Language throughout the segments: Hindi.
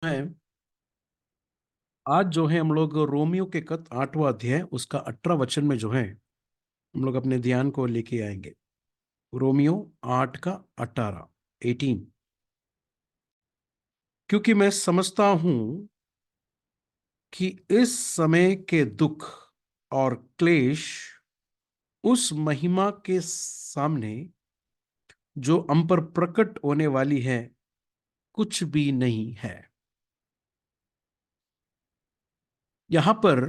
है आज जो है हम लोग रोमियो के खत 8वां अध्याय उसका 18 वचन में जो है हम लोग अपने ध्यान को लेके आएंगे। रोमियो 8 का 18 18। क्योंकि मैं समझता हूं कि इस समय के दुख और क्लेश उस महिमा के सामने जो हम पर प्रकट होने वाली है कुछ भी नहीं है। यहां पर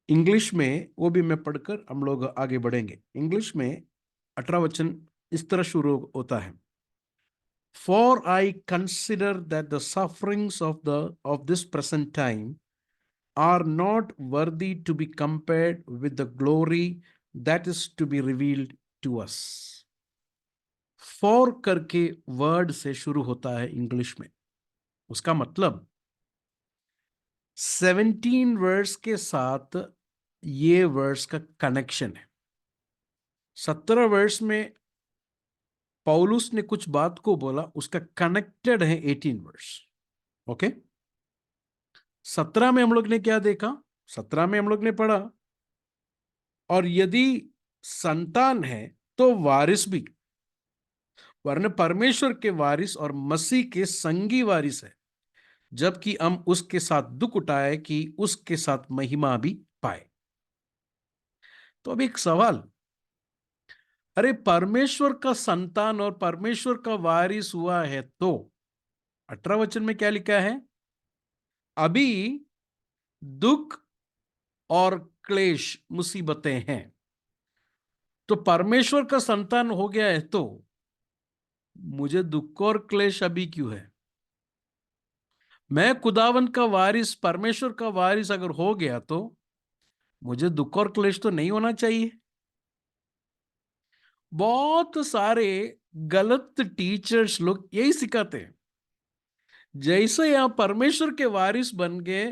इंग्लिश में वो भी मैं पढ़कर हम लोग आगे बढ़ेंगे। इंग्लिश में 18 वचन इस तरह शुरू होता है। For I consider that the sufferings of this present time are not worthy to be compared with the glory that is to be revealed to us. For करके वर्ड से शुरू होता है इंग्लिश में। उसका मतलब 17 वर्ड्स के साथ ये वर्ड्स का कनेक्शन है। 17 वर्ड्स में पौलुस ने कुछ बात को बोला, उसका कनेक्टेड है 18 वर्ड्स। ओके, 17 में हम लोग ने क्या देखा? 17 में हम लोग ने पढ़ा, और यदि संतान है तो वारिस भी, वरन परमेश्वर के वारिस और मसीह के संगी वारिस है, जबकि हम उसके साथ दुख उठाए कि उसके साथ महिमा भी पाए। तो अब एक सवाल, अरे परमेश्वर का संतान और परमेश्वर का वारिस हुआ है तो 18 वचन में क्या लिखा है? अभी दुख और क्लेश मुसीबतें हैं। तो परमेश्वर का संतान हो गया है तो मुझे दुख और क्लेश अभी क्यों है? मैं खुदावंत का वारिस, परमेश्वर का वारिस अगर हो गया तो मुझे दुख और क्लेश तो नहीं होना चाहिए। बहुत सारे गलत टीचर्स लोग यही सिखाते हैं। जैसे यहां परमेश्वर के वारिस बन गए,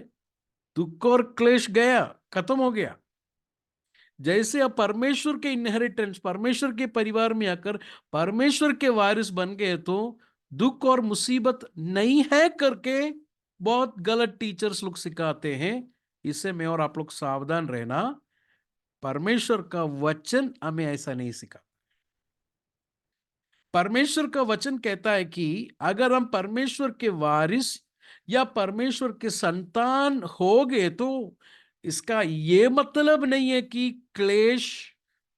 दुख और क्लेश गया, खत्म हो गया। जैसे आप परमेश्वर के इनहेरिटेंस, परमेश्वर के परिवार में आकर परमेश्वर के वारिस बन गए तो दुख और मुसीबत नहीं है करके बहुत गलत टीचर्स लोग सिखाते हैं। इससे मैं और आप लोग सावधान रहना। परमेश्वर का वचन हमें ऐसा नहीं सिखा। परमेश्वर का वचन कहता है कि अगर हम परमेश्वर के वारिस या परमेश्वर के संतान हो गए तो इसका यह मतलब नहीं है कि क्लेश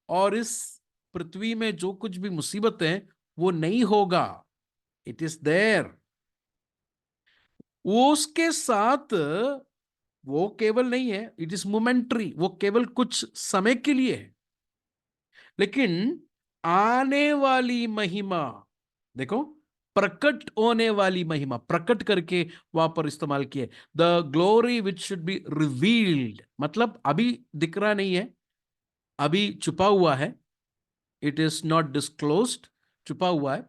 और इस पृथ्वी में जो कुछ भी मुसीबत है वो नहीं होगा। It is there. वो उसके साथ, वो केवल नहीं है, इट इज मोमेंट्री, वो केवल कुछ समय के लिए है। लेकिन आने वाली महिमा, देखो, प्रकट होने वाली महिमा, प्रकट करके वहां पर इस्तेमाल किए। The glory which should be revealed, मतलब अभी दिख रहा नहीं है, अभी छुपा हुआ है। इट इज नॉट डिस्क्लोज्ड, छुपा हुआ है।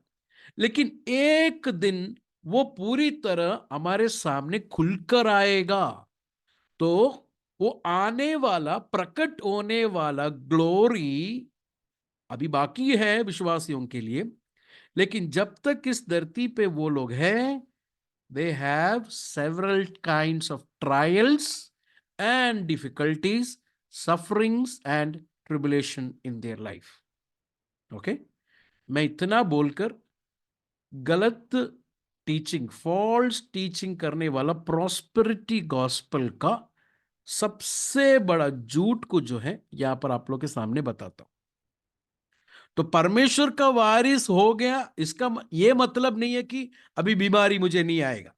लेकिन एक दिन वो पूरी तरह हमारे सामने खुलकर आएगा। तो वो आने वाला, प्रकट होने वाला ग्लोरी अभी बाकी है विश्वासियों के लिए। लेकिन जब तक इस धरती पे वो लोग हैं, they have several kinds of trials and difficulties, sufferings and tribulation in their life. Okay, मैं इतना बोलकर गलत टीचिंग, फॉल्स टीचिंग करने वाला प्रॉस्पेरिटी गॉस्पेल का सबसे बड़ा झूठ को जो है यहां पर आप लोग के सामने बताता हूं। तो परमेश्वर का वारिस हो गया, इसका यह मतलब नहीं है कि अभी बीमारी मुझे नहीं आएगा,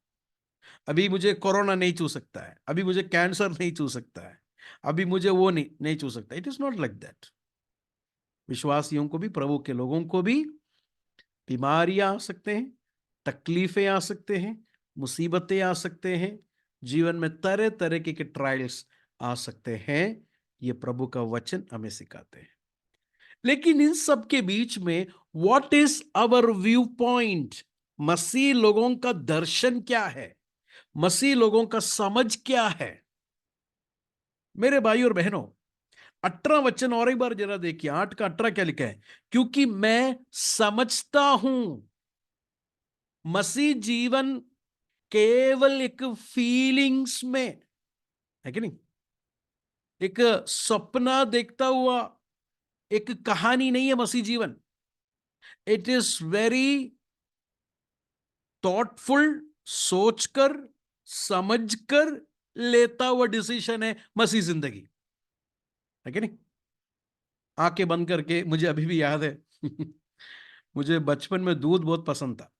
अभी मुझे कोरोना नहीं छू सकता है, अभी मुझे कैंसर नहीं छू सकता है, अभी मुझे वो नहीं छू सकता। It is not like that. विश्वासियों को भी, प्रभु के लोगों को भी बीमारियां आ सकते हैं, तकलीफें आ सकते हैं, मुसीबतें आ सकते हैं, जीवन में तरह तरह के ट्रायल्स आ सकते हैं। ये प्रभु का वचन हमें सिखाते हैं। लेकिन इन सब के बीच में what is our viewpoint? मसीह लोगों का दर्शन क्या है? मसीह लोगों का समझ क्या है? मेरे भाई और बहनों, 18 वचन और एक बार जरा देखिए। 8 का 18 क्या लिखा है? क्योंकि मैं समझता हूं, मसीह जीवन केवल एक फीलिंग्स में, है कि नहीं, एक सपना देखता हुआ एक कहानी नहीं है मसीह जीवन। इट इज वेरी थॉटफुल, सोचकर समझकर लेता हुआ डिसीजन है मसीह जिंदगी, है कि नहीं। आंखें बंद करके, मुझे अभी भी याद है मुझे बचपन में दूध बहुत पसंद था,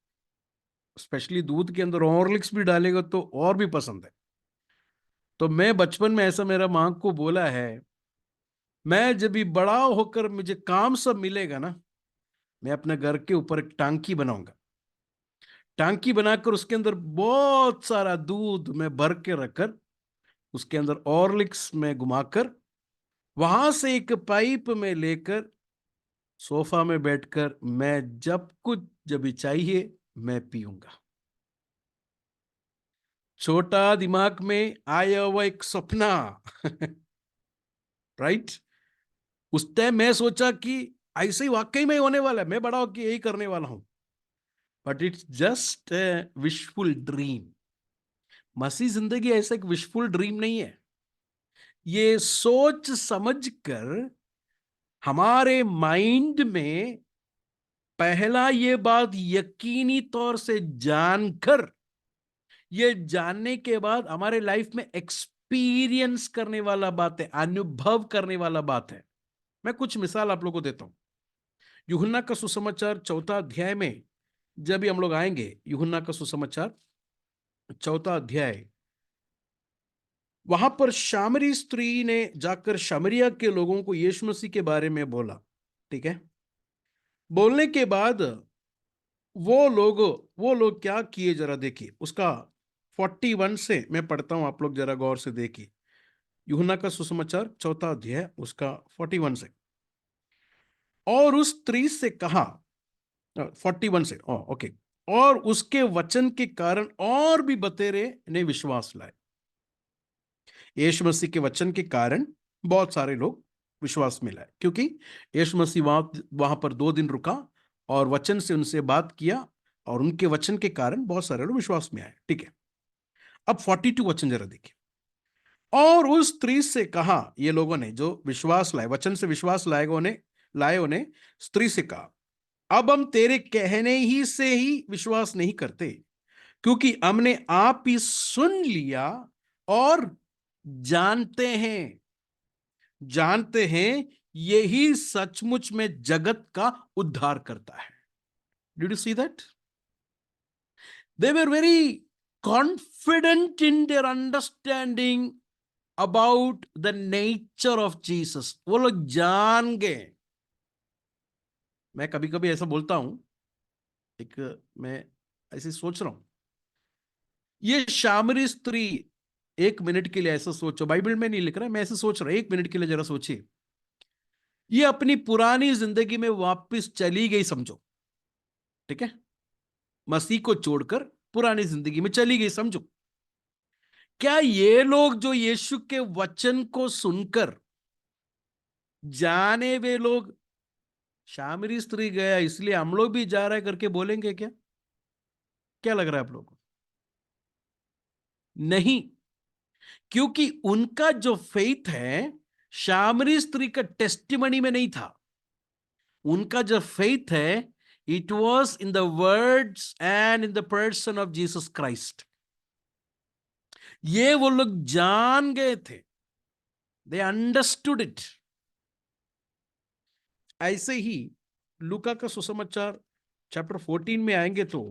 स्पेशली दूध के अंदर हॉर्लिक्स भी डालेगा तो और भी पसंद है। तो मैं बचपन में ऐसा मेरा मां को बोला है, मैं जब भी बड़ा होकर मुझे काम सब मिलेगा ना, मैं अपने घर के ऊपर एक टांकी बनाऊंगा, टांकी बनाकर उसके अंदर बहुत सारा दूध में भर के रखकर, उसके अंदर हॉर्लिक्स में घुमाकर, वहां से एक पाइप में लेकर सोफा में बैठकर मैं जब कुछ जब भी चाहिए मैं पीऊंगा। छोटा दिमाग में आया हुआ एक सपना राइट। उस टाइम मैं सोचा कि ऐसे ही वाकई में होने वाला है, मैं बड़ा होकर यही करने वाला हूं, but it's just wishful dream. मसीह जिंदगी ऐसा एक विशफुल ड्रीम नहीं है। ये सोच समझकर हमारे माइंड में पहला ये बात यकीनी तौर से जानकर, ये जानने के बाद हमारे लाइफ में एक्सपीरियंस करने वाला बात है, अनुभव करने वाला बात है। मैं कुछ मिसाल आप लोगों को देता हूं। यूहन्ना का सुसमाचार 4 अध्याय में जब भी हम लोग आएंगे, यूहन्ना का सुसमाचार 4 अध्याय, वहां पर शामरी स्त्री ने जाकर शमरिया के लोगों को यीशु मसीह के बारे में बोला, ठीक है। बोलने के बाद वो लोग क्या किए, जरा देखिए उसका 41 से मैं पढ़ता हूं, आप लोग जरा गौर से देखिए। यूहन्ना का सुसमाचार 4 अध्याय उसका 41 से। और उस स्त्री से कहा, 41 से, ओके। और उसके वचन के कारण और भी बतेरे ने विश्वास लाए। यीशु मसीह के वचन के कारण बहुत सारे लोग विश्वास में लाए, क्योंकि यीशु मसीह वहां पर 2 दिन रुका और वचन से उनसे बात किया, और उनके वचन के कारण बहुत सारे लोग विश्वास में आए, ठीक है। अब 42 वचन जरा देखिए। और उस स्त्री से कहा, ये लोगों ने जो विश्वास लाए, वचन से विश्वास लाए उन्हें स्त्री से कहा, अब हम तेरे कहने ही से ही विश्वास नहीं करते, क्योंकि हमने आप ही सुन लिया और जानते हैं यही सचमुच में जगत का उद्धार करता है। Did you see that? They were very confident in their understanding about the nature of Jesus. वो लोग जान गए। मैं कभी कभी ऐसा बोलता हूं, एक मैं ऐसे सोच रहा हूं, ये शामरी स्त्री, 1 मिनट के लिए ऐसा सोचो, बाइबल में नहीं लिख रहा, मैं ऐसे सोच रहा हूं, 1 मिनट के लिए जरा सोचिए। ये अपनी पुरानी जिंदगी में वापस चली गई समझो, ठीक है। मसीह को छोड़कर पुरानी जिंदगी में चली गई समझो। क्या ये लोग जो यीशु के वचन को सुनकर जाने, वे लोग शामरी स्त्री गया इसलिए हम लोग भी जा रहे हैं करके बोलेंगे क्या? क्या लग रहा है आप लोगों को? नहीं, क्योंकि उनका जो फेथ है शामरी स्त्री का टेस्टिमनी में नहीं था। उनका जो फेथ है, it was in the words and in the person of Jesus Christ. ये वो लोग जान गए थे, दे अंडरस्टूड इट। ऐसे ही लूका का सुसमाचार चैप्टर 14 में आएंगे तो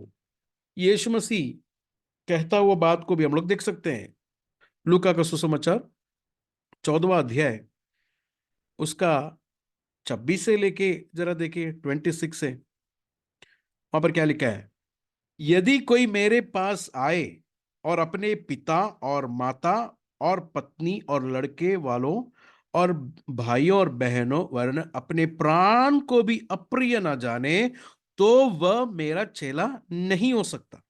यीशु मसीह कहता हुआ बात को भी हम लोग देख सकते हैं। लूका का सुसमाचार 14 अध्याय उसका 26 से लेके जरा देखिए 26 से। वहां पर क्या लिखा है, यदि कोई मेरे पास आए और अपने पिता और माता और पत्नी और लड़के वालों और भाइयों और बहनों वरन अपने प्राण को भी अप्रिय ना जाने, तो वह मेरा चेला नहीं हो सकता।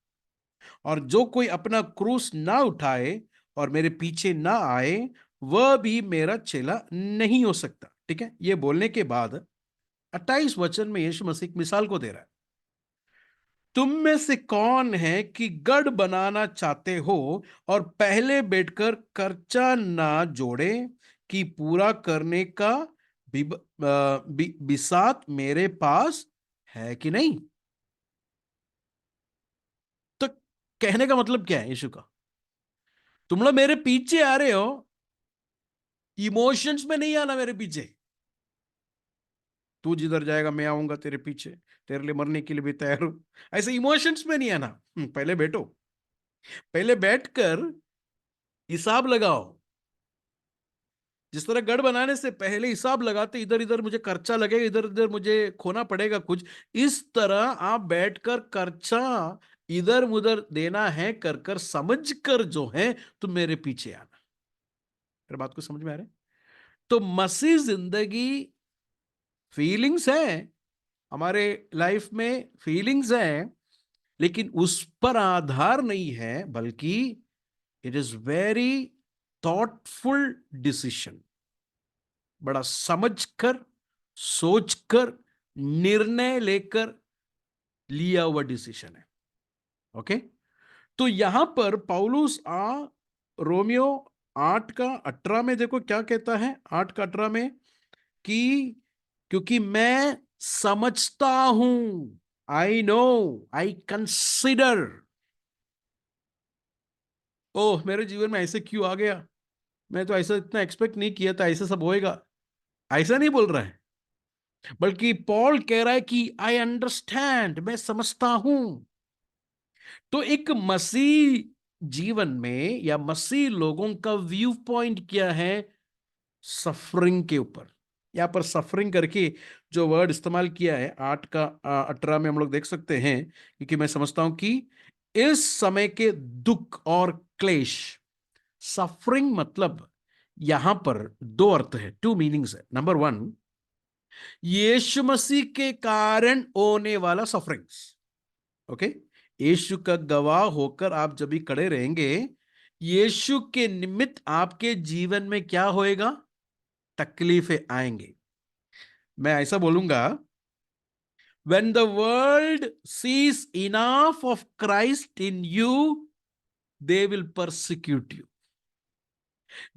और जो कोई अपना क्रूस ना उठाए और मेरे पीछे ना आए, वह भी मेरा चेला नहीं हो सकता। ठीक है, ये बोलने के बाद 28 वचन में यीशु मसीह एक मिसाल को दे रहा है। तुम में से कौन है कि गढ़ बनाना चाहते हो और पहले बैठकर खर्चा ना जोड़े कि पूरा करने का बिसात मेरे पास है कि नहीं। तो कहने का मतलब क्या है यीशु का? तुम लोग मेरे पीछे आ रहे हो, इमोशंस में नहीं आना मेरे पीछे। तू जिधर जाएगा मैं आऊंगा तेरे पीछे, तेरे लिए मरने के लिए भी तैयार हूं, ऐसे इमोशंस में नहीं आना। पहले बैठो, पहले बैठकर हिसाब लगाओ। जिस तरह गढ़ बनाने से पहले हिसाब लगाते, इधर इधर मुझे खर्चा लगेगा, इधर इधर मुझे खोना पड़ेगा कुछ, इस तरह आप बैठकर खर्चा इधर उधर देना है कर कर समझ कर जो है तुम मेरे पीछे आना। मेरे बात को समझ में आ रहा है? तो मसीह जिंदगी फीलिंग्स है, हमारे लाइफ में फीलिंग्स है, लेकिन उस पर आधार नहीं है, बल्कि it is very thoughtful decision. बड़ा समझकर, सोचकर, निर्णय लेकर लिया हुआ डिसीजन है। ओके। तो यहां पर पौलुस रोमियो 8:18 में देखो क्या कहता है, 8:18 में कि क्योंकि मैं समझता हूं, आई नो, आई कंसिडर, ओह मेरे जीवन में ऐसे क्यों आ गया, मैं तो ऐसा इतना एक्सपेक्ट नहीं किया था ऐसे सब होएगा, ऐसा नहीं बोल रहा है। बल्कि पॉल कह रहा है कि आई अंडरस्टैंड, मैं समझता हूं। तो एक मसीह जीवन में या मसीह लोगों का व्यू पॉइंट क्या है? सफरिंग के ऊपर। यहां पर सफरिंग करके जो वर्ड इस्तेमाल किया है 8:18 में हम लोग देख सकते हैं, क्योंकि मैं समझता हूं कि इस समय के दुख और क्लेश, सफरिंग मतलब यहां पर दो अर्थ है, टू मीनिंग्स है। नंबर वन, यीशु मसीह के कारण होने वाला सफरिंग्स। ओके। यीशु का गवाह होकर आप जब भी खड़े रहेंगे, यीशु के निमित्त आपके जीवन में क्या होएगा? तकलीफें आएंगे। मैं ऐसा बोलूंगा, when the world sees enough of Christ in you, they will persecute you.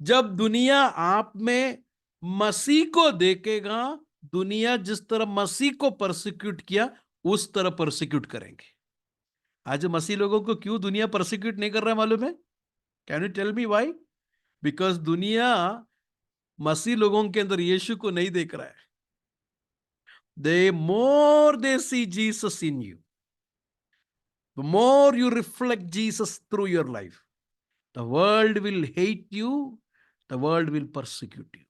जब दुनिया आप में मसीह को देखेगा, दुनिया जिस तरह मसीह को परसिक्यूट किया उस तरह परसिक्यूट करेंगे। आज मसीह लोगों को क्यों दुनिया परसिक्यूट नहीं कर रहा मालूम है? Can you tell me why? Because दुनिया मसीह लोगों के अंदर यीशु को नहीं देख रहा है। They see Jesus in you, the more you reflect Jesus through your life, the world will hate you, the world will persecute you.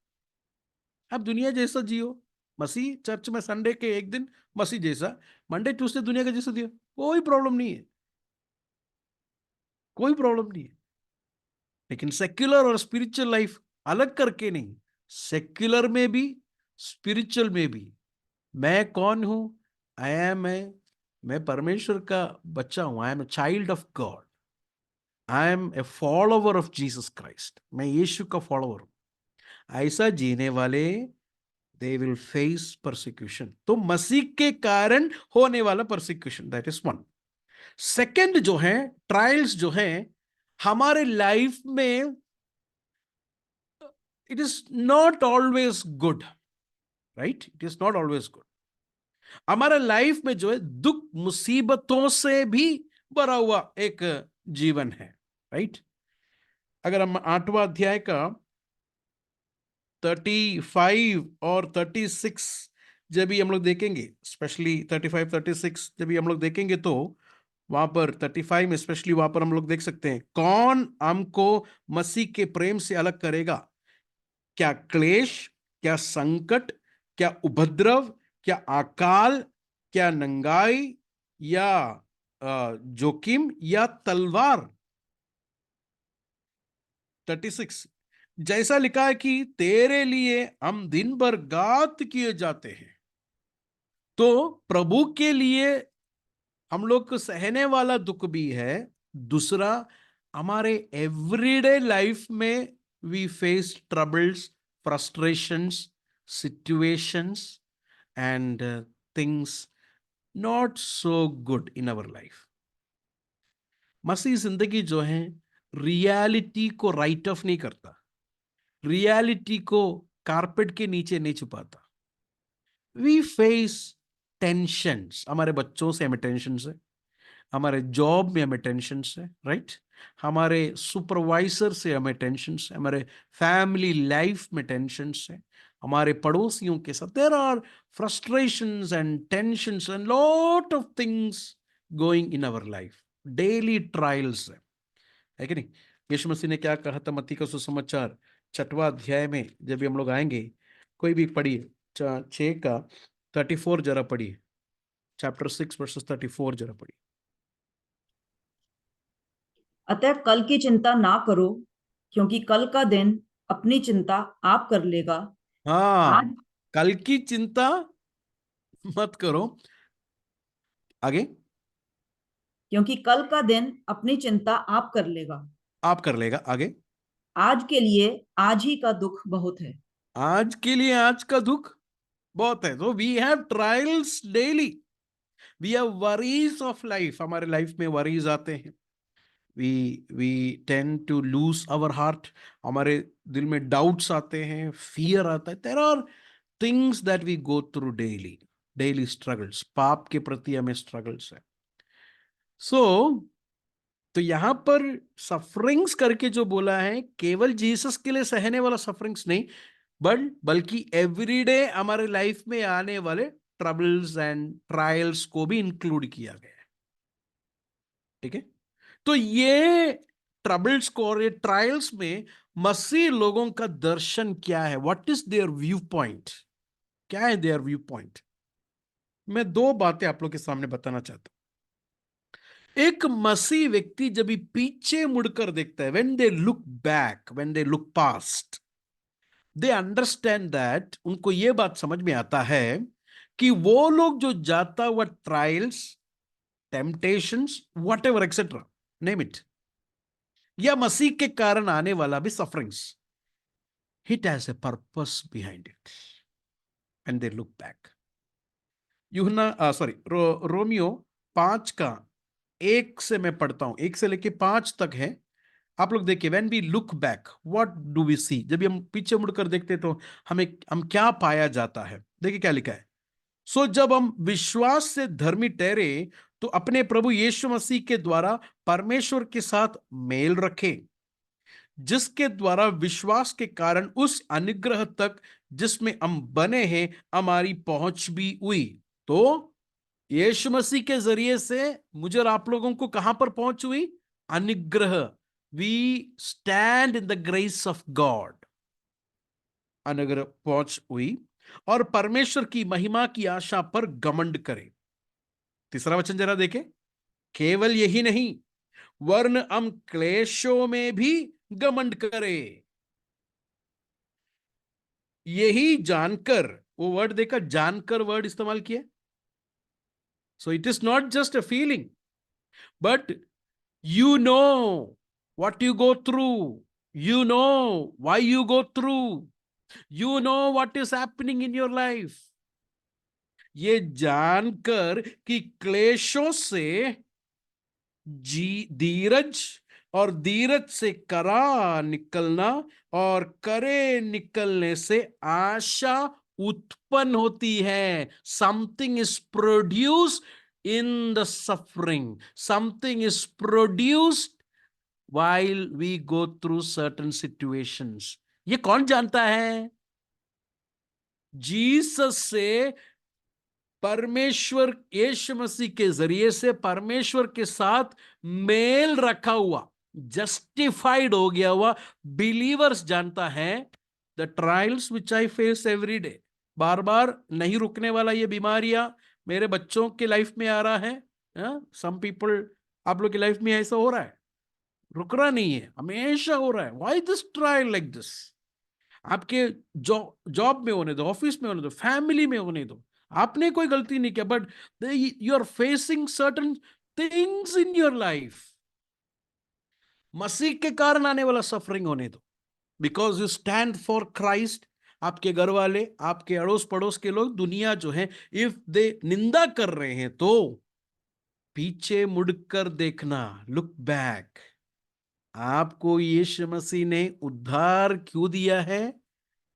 आप दुनिया जैसा जियो, मसीह चर्च में संडे के एक दिन मसीह जैसा, मंडे ट्यूसडे दुनिया का जैसा दियो, कोई प्रॉब्लम नहीं है, कोई प्रॉब्लम नहीं है। लेकिन सेक्युलर और स्पिरिचुअल लाइफ अलग करके नहीं, सेक्युलर में भी स्पिरिचुअल में भी मैं कौन हूं? आई एम ए, मैं परमेश्वर का बच्चा हूं, I am a child of God, I am a follower of Jesus Christ, मैं यीशु का फॉलोवर हूं। ऐसा जीने वाले दे विल फेस परसिक्यूशन। तो मसीह के कारण होने वाला persecution, that is one. Second जो है, ट्रायल्स जो है हमारे लाइफ में, it is not always good, right? It is not always good. हमारे लाइफ में जो है दुख मुसीबतों से भी भरा हुआ एक जीवन है, राइट? अगर हम 8वां अध्याय का 35 और 36 जब भी हम लोग देखेंगे, स्पेशली 35-36 जब भी हम लोग देखेंगे, तो वहां पर 35 में स्पेशली वहां पर हम लोग देख सकते हैं, कौन हमको मसीह के प्रेम से अलग करेगा? क्या क्लेश, क्या संकट, क्या उपद्रव, क्या अकाल, क्या नंगाई, या जोखिम, या तलवार। 36 जैसा लिखा है कि तेरे लिए हम दिन भर घात किए जाते हैं। तो प्रभु के लिए हम लोग को सहने वाला दुख भी है। दूसरा, हमारे एवरीडे लाइफ में we face troubles, frustrations, situations and things not so good in our life. मसीह जिंदगी जो है रियलिटी को राइट ऑफ नहीं करता, रियलिटी को कारपेट के नीचे नहीं छुपाता। वी फेस टेंशंस, हमारे बच्चों से हमें टेंशन है, हमारे जॉब में हमें टेंशन है, राइट, हमारे सुपरवाइजर से हमें टेंशन है, हमारे फैमिली लाइफ में टेंशन है, हमारे पड़ोसियों के साथ there are frustrations and tensions and lot of things going in our life, daily trials है कि नहीं। यीशु मसीह ने क्या कहा था मत्ती का सुसमाचार 6वां अध्याय में जब भी हम लोग आएंगे, कोई भी पढ़िए 6 का 34 जरा पढ़िए, चैप्टर 6 वर्सेस 34 जरा पढ़िए। अतः कल की चिंता ना करो, क्योंकि कल का दिन अपनी चिंता आप कर लेगा। हाँ, आज कल की चिंता मत करो, आगे, क्योंकि कल का दिन अपनी चिंता आप कर लेगा। आप कर लेगा, आगे, आज के लिए आज ही का दुख बहुत है। आज के लिए आज का दुख बहुत है। तो we have trials daily, we have worries of life, हमारे लाइफ में वरीज आते हैं, we tend to lose our heart, हमारे दिल में डाउट्स आते हैं, फियर आता है, there are things that we go through daily, daily struggles, पाप के प्रति हमें स्ट्रगल्स है। सो तो यहां पर सफरिंग्स करके जो बोला है, केवल जीसस के लिए सहने वाला सफरिंग्स नहीं, बल्कि एवरीडे हमारे लाइफ में आने वाले ट्रबल्स एंड ट्रायल्स को भी इंक्लूड किया गया है, ठीक है। तो ये ट्रबल्स को और ये ट्रायल्स में मसीह लोगों का दर्शन क्या है, what is there view point, क्या है देयर व्यू पॉइंट। मैं 2 बातें आप लोग के सामने बताना चाहता हूं। एक मसीह व्यक्ति जब भी पीछे मुड़कर देखता है, when they look back, when they look past, they understand that, उनको यह बात समझ में आता है कि वो लोग जो जाता हुआ trials, temptations, what ever etcetera, name it, या मसीह के कारण आने वाला भी sufferings, it has a purpose behind it, and they look back. यूहन्ना सॉरी रोमियो 5 का 1 से मैं पढ़ता हूं, 1 से लेके 5 तक है। आप लोग देखिए, when we look back what do we see, जब भी हम पीछे मुड़कर देखते तो हम क्या पाया जाता है। देखिए क्या लिखा है। सो जब हम विश्वास से धर्मी ठहरे तो अपने प्रभु यीशु मसीह के द्वारा परमेश्वर के साथ मेल रखे, जिसके द्वारा विश्वास के कारण उस अनुग्रह तक जिसमें हम बने हैं हमारी पहुंच भी हुई। तो यीशु मसीह के जरिए से मुझे और आप लोगों को कहां पर पहुंच हुई, अनुग्रह। We stand in the grace of God, अनुग्रह पहुंच हुई, और परमेश्वर की महिमा की आशा पर घमंड करें। तीसरा वचन जरा देखें, केवल यही नहीं वरन हम क्लेशों में भी घमंड करें, यही जानकर, वो वर्ड देखा, जानकर वर्ड इस्तेमाल किया। So it is not just a feeling, but you know what you go through, you know why you go through, you know what is happening in your life, ये जानकर कि क्लेशों से जी धीरज, और धीरज से करा निकलना, और करे निकलने से आशा उत्पन्न होती है। Something is produced in the suffering, something is produced while we go through certain situations। ये कौन जानता है, जीसस से, परमेश्वर यीशु मसीह के जरिए से परमेश्वर के साथ मेल रखा हुआ, जस्टिफाइड हो गया हुआ बिलीवर्स जानता है the trials which I face every day. बार बार नहीं रुकने वाला ये बीमारियां मेरे बच्चों के लाइफ में आ रहा है, सम पीपल, आप लोग की लाइफ में ऐसा हो रहा है, रुक रहा नहीं है, हमेशा हो रहा है। Why this trial like this, आपके जॉब में होने दो, ऑफिस में होने दो, फैमिली में होने दो, आपने कोई गलती नहीं किया, but you are facing certain things in your life, Masih के कारण आने वाला सफरिंग होने दो, because you stand for Christ, आपके घर वाले, आपके अड़ोस पड़ोस के लोग, दुनिया जो है, इफ दे निंदा कर रहे हैं तो पीछे मुड़कर देखना, लुक बैक। आपको यीशु मसीह ने उद्धार क्यों दिया है?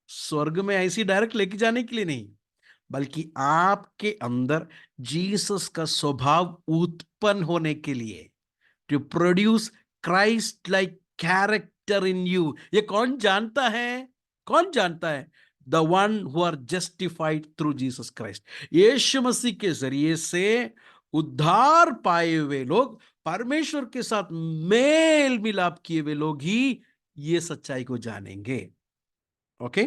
स्वर्ग में ऐसी डायरेक्ट लेके जाने के लिए नहीं, बल्कि आपके अंदर जीसस का स्वभाव उत्पन्न होने के लिए, to produce Christ like character in you. ये कौन जानता है? कौन जानता है? The one who are justified through Jesus Christ. Yeshu Masih के जरिए से उद्धार पाए हुए लोग, परमेश्वर के साथ मेल मिलाप किए हुए लोग ही ये सच्चाई को जानेंगे। ओके,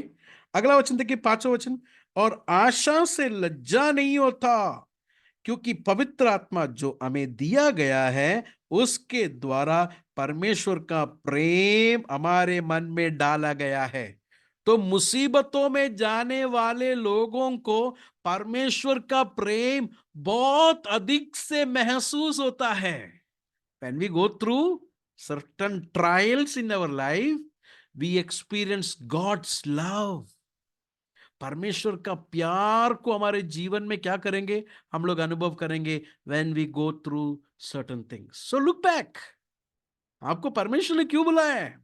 अगला वचन देखिए, 5वां वचन। और आशा से लज्जा नहीं होता, क्योंकि पवित्र आत्मा जो हमें दिया गया है उसके द्वारा परमेश्वर का प्रेम हमारे मन में डाला गया है। तो मुसीबतों में जाने वाले लोगों को परमेश्वर का प्रेम बहुत अधिक से महसूस होता है। When we go through certain trials in our life, we experience God's love. परमेश्वर का प्यार को हमारे जीवन में क्या करेंगे? हम लोग अनुभव करेंगे when we go through certain things. So look back. आपको परमेश्वर ने क्यों बुलाया है?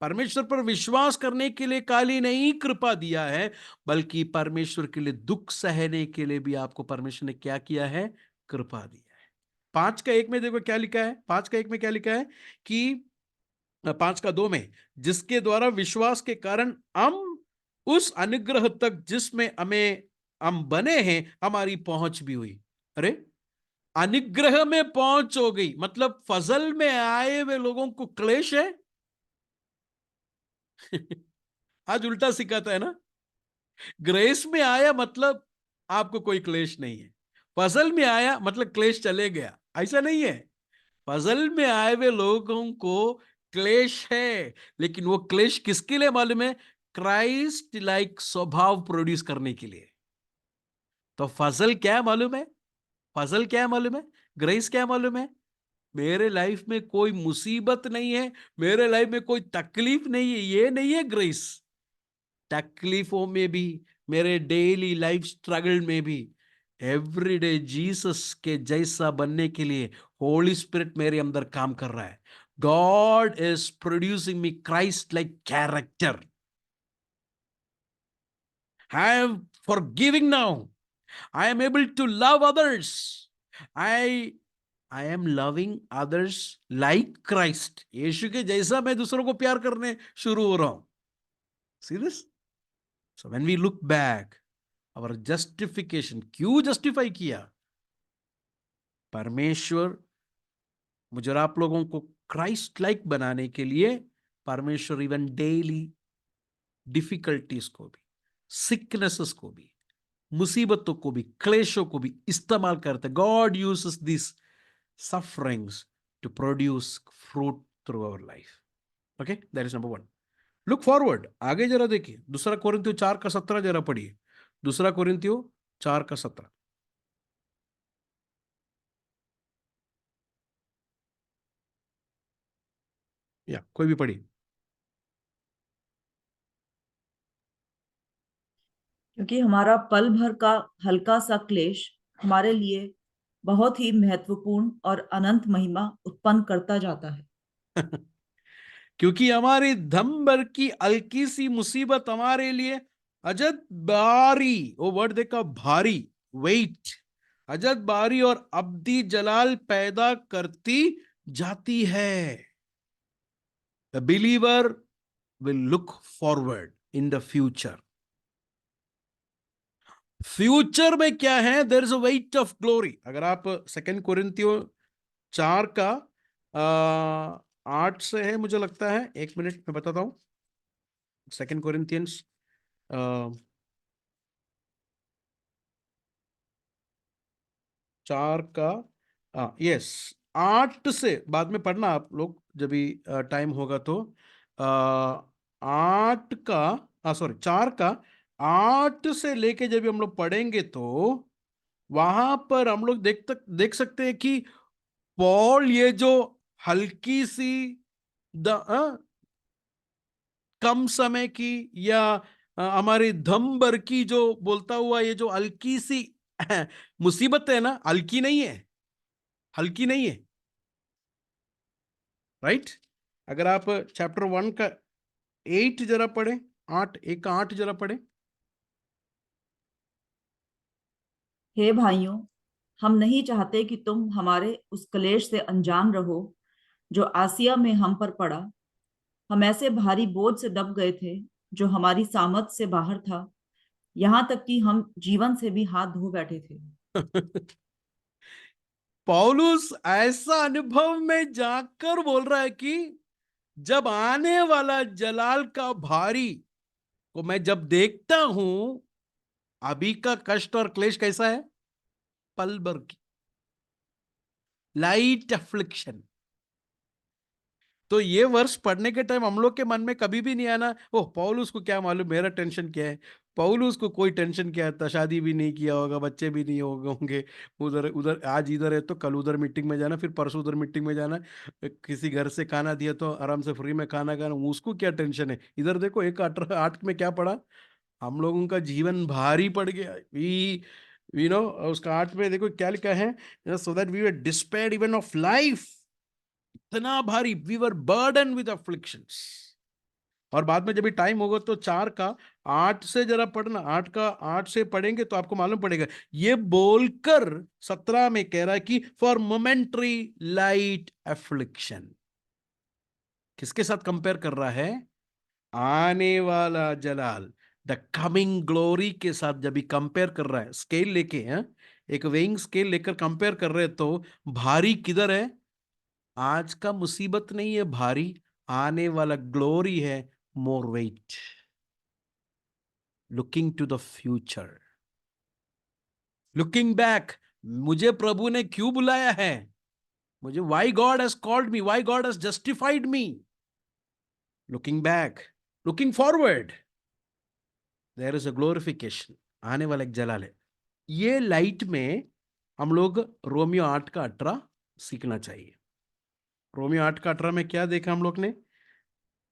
परमेश्वर पर विश्वास करने के लिए खाली नहीं कृपा दिया है, बल्कि परमेश्वर के लिए दुख सहने के लिए भी आपको परमेश्वर ने क्या किया है? कृपा दिया है। 5:1 में देखो क्या लिखा है। 5:1 में क्या लिखा है कि 5:2 में, जिसके द्वारा विश्वास के कारण हम उस अनुग्रह तक जिसमें हम बने हैं, हमारी पहुंच भी हुई। अरे, अनुग्रह में पहुंच हो गई, मतलब फजल में आए हुए लोगों को क्लेश है। आज उल्टा सिखाता है ना। ग्रेस में आया मतलब आपको कोई क्लेश नहीं है, फजल में आया मतलब क्लेश चले गया, ऐसा नहीं है। पजल में आए हुए लोगों को क्लेश है, लेकिन वो क्लेश किसके लिए मालूम है? क्राइस्ट लाइक स्वभाव प्रोड्यूस करने के लिए। तो फजल क्या है मालूम है? फजल क्या है मालूम है? ग्रेस क्या है मालूम है? मेरे लाइफ में कोई मुसीबत नहीं है, मेरे लाइफ में कोई तकलीफ नहीं है, ये नहीं है ग्रेस। तकलीफों में भी, मेरे डेली लाइफ स्ट्रगल में भी, एवरीडे जीसस के जैसा बनने के लिए होली स्पिरिट मेरे अंदर काम कर रहा है। God is producing me Christ like character. I am forgiving now, I am able to love others, I I am loving others like Christ. Yeshu के जैसा मैं दूसरों को प्यार करने शुरू हो रहा हूं। See this? So when we look back, और जस्टिफिकेशन क्यों जस्टिफाई किया? परमेश्वर मुझे और आप लोगों को क्राइस्ट लाइक बनाने के लिए परमेश्वर इवन डेली डिफिकल्टीज को भी, सिकनेसेस को भी, मुसीबतों को भी, क्लेशों को भी इस्तेमाल करते। God uses this sufferings to produce fruit through our life. Okay, that is number 1। Look forward, आगे जरा देखिए, 2 कोरिन्थियों 4:17 जरा पढ़िए। 2 कोरिन्थियों 4:17। या कोई भी पढ़ी। क्योंकि हमारा पल भर का हल्का सा क्लेश हमारे लिए बहुत ही महत्वपूर्ण और अनंत महिमा उत्पन्न करता जाता है। क्योंकि हमारी दम भर की हल्की सी मुसीबत हमारे लिए अजद भारी, वो वर्ड देखा, भारी, वेट, अजद भारी और अब्दी जलाल पैदा करती जाती है। The believer will look forward in the future. Future में क्या है? There is a weight of glory. अगर आप 2 कोरिन्थियों 4 का 8 से है, मुझे लगता है, 1 मिनट में बताता हूं। 2 कोरिन्थियंस 4 का, यस, 8 से बाद में पढ़ना आप लोग जब भी टाइम होगा तो। 8 का, सॉरी, 4 का 8 से लेके जब भी हम लोग पढ़ेंगे तो वहां पर हम लोग देख सकते हैं कि पॉल ये जो हल्की सी द कम समय की या हमारी दम भर की जो बोलता हुआ ये जो हल्की सी मुसीबत है ना, हल्की नहीं है, हल्की नहीं है, राइट। अगर आप चैप्टर 1 का 8 जरा पढ़े, 8, 1 का 8 जरा पढ़े। हे भाइयों, हम नहीं चाहते कि तुम हमारे उस क्लेश से अनजान रहो जो आसिया में हम पर पड़ा। हम ऐसे भारी बोझ से दब गए थे जो हमारी सामर्थ से बाहर था, यहाँ तक कि हम जीवन से भी हाथ धो बैठे थे। पौलुस ऐसा अनुभव में जाकर बोल रहा है कि जब आने वाला जलाल का भारी को मैं जब देखता हूं, अभी का कष्ट और क्लेश कैसा है, पल भर की लाइट अफ्लिक्शन। तो ये वर्ष पढ़ने के टाइम हम लोग के मन में कभी भी नहीं आना, ओह पौलुस को क्या मालूम मेरा टेंशन क्या है। पौलुस को कोई टेंशन क्या था, शादी भी नहीं किया होगा, बच्चे भी नहीं होंगे, उधर उधर आज इधर है तो कल उधर मीटिंग में जाना, फिर परसों उधर मीटिंग में जाना, किसी घर से खाना दिया तो आराम से फ्री में खाना खाना, उसको क्या टेंशन है। इधर देखो 1:18 में क्या पड़ा, हम लोगों का जीवन भारी पड़ गया। वी यू नो उसका 8 में देखो क्या लिखा है, so that we were despaired even of life. इतना भारी, we were burden with afflictions. और बाद में जब भी टाइम होगा तो 4 का 8 से जरा पढ़ना, 8 का 8 से पढ़ेंगे तो आपको मालूम पड़ेगा। ये बोलकर 17 में कह रहा है कि फॉर मोमेंट्री लाइट अफ्लिक्शन, किसके साथ कंपेयर कर रहा है, आने वाला जलाल, द कमिंग ग्लोरी के साथ जब भी कंपेयर कर रहा है, स्केल लेके हैं, एक वेइंग स्केल लेकर कंपेयर कर रहे हैं, तो भारी किधर है, आज का मुसीबत नहीं है भारी, आने वाला ग्लोरी है more weight, looking to the future, looking back. मुझे प्रभु ने क्यों बुलाया है, मुझे why God has called me, why God has justified me, looking back, looking forward, there is a glorification, आने वाला एक जलाल है। ये लाइट में हम लोग रोमियो 8 का 18 सीखना चाहिए। रोमियो 8 का 18 में क्या देखा हम लोग ने,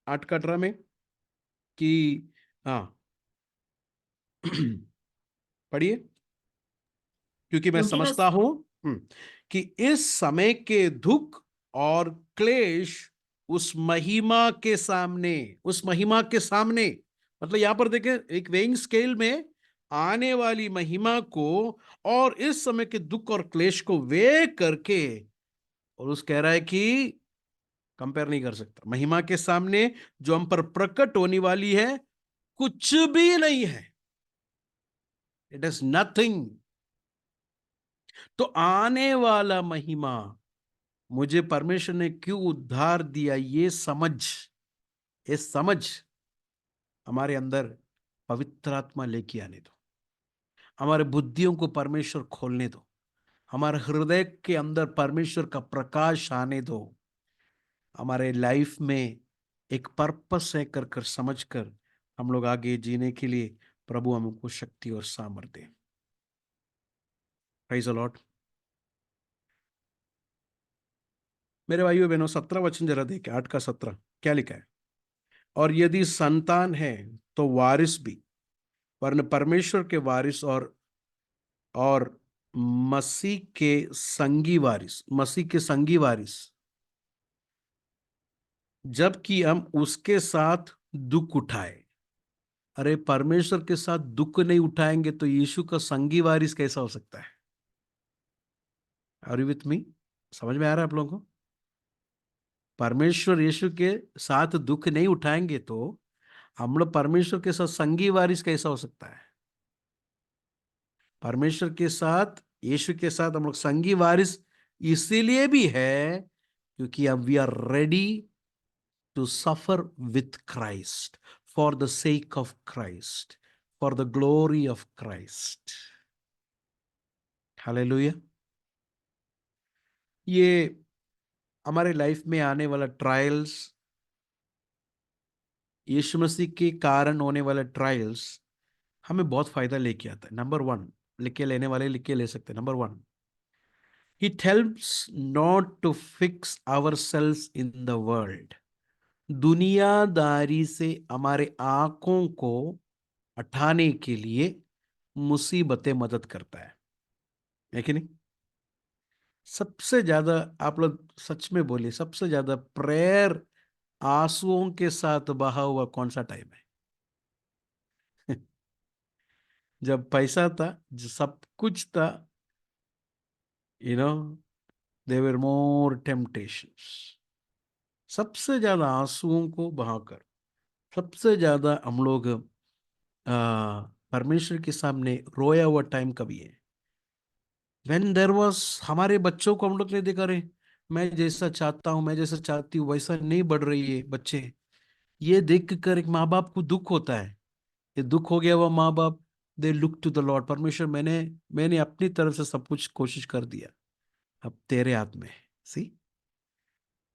8 का 18 में कि हाँ पढ़िए, क्योंकि मैं क्योंकि मैं समझता हूं कि इस समय के दुख और क्लेश उस महिमा के सामने, उस महिमा के सामने, मतलब यहां पर देखें एक वेइंग स्केल में आने वाली महिमा को और इस समय के दुख और क्लेश को वे करके, और उस कह रहा है कि कंपेयर नहीं कर सकता, महिमा के सामने जो हम पर प्रकट होने वाली है कुछ भी नहीं है, इट इज नथिंग। तो आने वाला महिमा, मुझे परमेश्वर ने क्यों उद्धार दिया, ये समझ हमारे अंदर पवित्र आत्मा लेके आने दो, हमारे बुद्धियों को परमेश्वर खोलने दो, हमारे हृदय के अंदर परमेश्वर का प्रकाश आने दो, हमारे लाइफ में एक पर्पस है कर कर समझ कर हम लोग आगे जीने के लिए प्रभु हमको शक्ति और सामर्थ्य दे। Praise the Lord. मेरे भाइयों बहनों 17 वचन जरा देखे, 8 का 17 क्या लिखा है, और यदि संतान है तो वारिस भी, वरन परमेश्वर के वारिस और मसीह के संगी वारिस, मसीह के संगी वारिस, जबकि हम उसके साथ दुख उठाए। अरे परमेश्वर के साथ दुख नहीं उठाएंगे तो यीशु का संगी वारिस कैसा हो सकता है। आर यू विथ मी, समझ में आ रहा है आप लोगों को, परमेश्वर यीशु के साथ दुख नहीं उठाएंगे तो हम लोग परमेश्वर के साथ संगी वारिस कैसा हो सकता है। परमेश्वर के साथ, यीशु के साथ हम लोग संगी वारिस इसीलिए भी है क्योंकि अब we are ready to suffer with Christ, for the sake of Christ, for the glory of Christ. Hallelujah. ये हमारे लाइफ में आने वाला ट्रायल्स, यीशु मसीह के कारण होने वाला ट्रायल्स हमें बहुत फायदा लेके आता है। नंबर 1, लिख के लेने वाले लिख के ले सकते हैं। Number 1, it helps not to fix ourselves in the world. दुनियादारी से हमारे आंखों को उठाने के लिए मुसीबतें मदद करता है कि नहीं? सबसे ज्यादा, आप लोग सच में बोलिए, सबसे ज्यादा प्रेयर आंसुओं के साथ बहा हुआ कौन सा टाइम है? जब पैसा था, सब कुछ था, you know, there more temptations. सबसे ज्यादा आंसुओं को बहाकर, सबसे ज्यादा हम लोग परमेश्वर के सामने रोया हुआ टाइम कभी है? व्हेन देयर वाज, हमारे बच्चों को हम लोग ने देखा, रे मैं जैसा चाहता हूं, मैं जैसा चाहती हूँ वैसा नहीं बढ़ रही है बच्चे। ये देख कर एक माँ बाप को दुख होता है। ये दुख हो गया, वो माँ बाप, they look to the Lord, परमेश्वर मैंने मैंने अपनी तरफ से सब कुछ कोशिश कर दिया, अब तेरे हाथ में। See,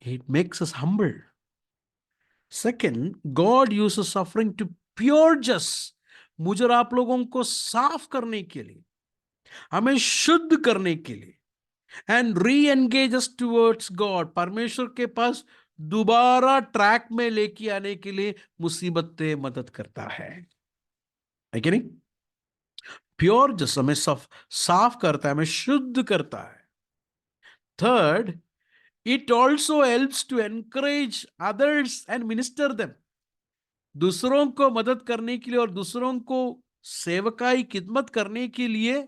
it makes us humble. Second, God uses suffering to pure just, मुझे और आप लोगों को साफ करने के लिए, हमें शुद्ध करने के लिए, and re engage us towards God, परमेश्वर के पास दोबारा ट्रैक में लेके आने के लिए मुसीबतें मदद करता है कि नहीं? प्योर जस्ट हमें साफ करता है, हमें शुद्ध करता है। Third, it also helps to encourage others and minister them, दूसरों को मदद करने के लिए और दूसरों को सेवकाई खिदमत करने के लिए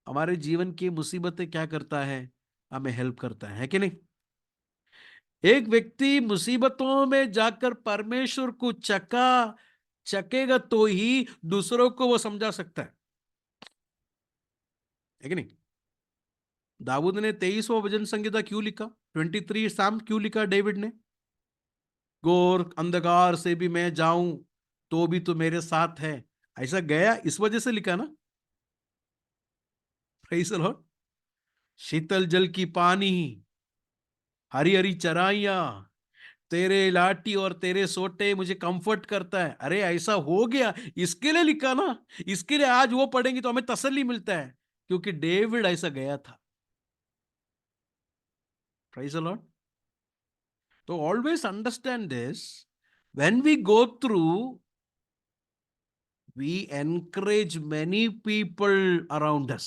हमारे जीवन की मुसीबतें क्या करता है? हमें हेल्प करता है कि नहीं? एक व्यक्ति मुसीबतों में जाकर परमेश्वर को चकेगा तो ही दूसरों को वो समझा सकता है कि नहीं? दाऊद ने 23वां भजन संगीता क्यों लिखा? 23 साम क्यों लिखा डेविड ने? घोर अंधकार से भी मैं जाऊं तो भी तो मेरे साथ है, ऐसा गया इस वजह से लिखा ना। Praise the Lord. शीतल जल की पानी, हरी हरी चराइयां, तेरे लाठी और तेरे सोटे मुझे कंफर्ट करता है। अरे ऐसा हो गया, इसके लिए लिखा ना। इसके लिए आज वो पढ़ेंगे तो हमें तसल्ली मिलता है, क्योंकि डेविड ऐसा गया था। Praise the Lord. तो always understand this, when we go through, we encourage many people around us.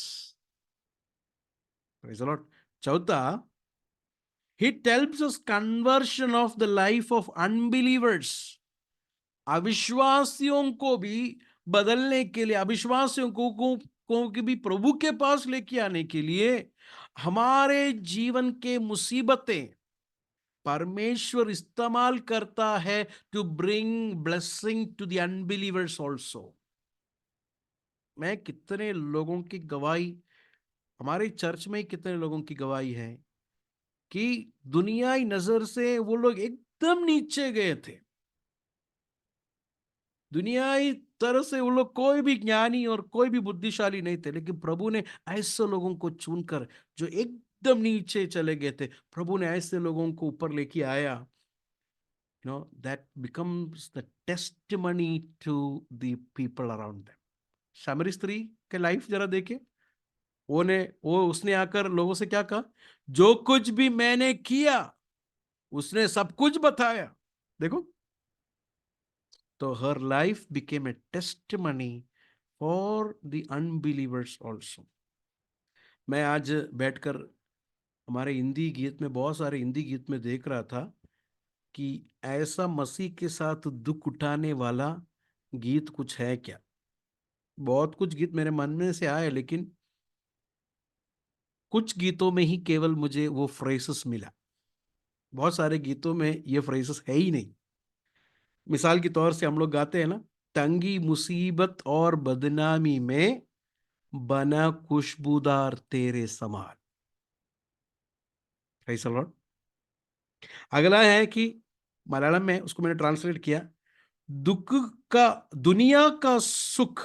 Praise the Lord. चौथा, it helps us conversion of the life of unbelievers. अविश्वासियों को भी बदलने के लिए, अविश्वासियों को भी प्रभु के पास लेके आने के लिए हमारे जीवन के मुसीबतें परमेश्वर इस्तेमाल करता है to bring blessing to the unbelievers also. मैं कितने लोगों की गवाही, हमारे चर्च में कितने लोगों की गवाही है कि दुनियाई नजर से वो लोग एकदम नीचे गए थे, दुनियाई तरह से वो लोग कोई भी ज्ञानी और कोई भी बुद्धिशाली नहीं थे, लेकिन प्रभु ने ऐसे लोगों को चुनकर जो एकदम नीचे चले गए थे, प्रभु ने ऐसे लोगों को ऊपर लेके आया। That becomes the testimony to the people around them. सामरी स्त्री के लाइफ जरा देखे, वो उसने आकर लोगों से क्या कहा? जो कुछ भी मैंने किया, उसने सब कुछ बताया। देखो, तो हर life became a testimony for the unbelievers also. मैं आज बैठकर हमारे हिंदी गीत में, बहुत सारे हिंदी गीत में देख रहा था कि ऐसा मसीह के साथ दुख उठाने वाला गीत कुछ है क्या? बहुत कुछ गीत मेरे मन में से आए, लेकिन कुछ गीतों में ही केवल मुझे वो फ्रेसेस मिला, बहुत सारे गीतों में ये फ्रेसेस है ही नहीं। मिसाल के तौर से हम लोग गाते हैं ना, तंगी मुसीबत और बदनामी में बना खुशबूदार तेरे समान। Praise the Lord। अगला है कि मलयालम में, उसको मैंने ट्रांसलेट किया, दुख का, दुनिया का सुख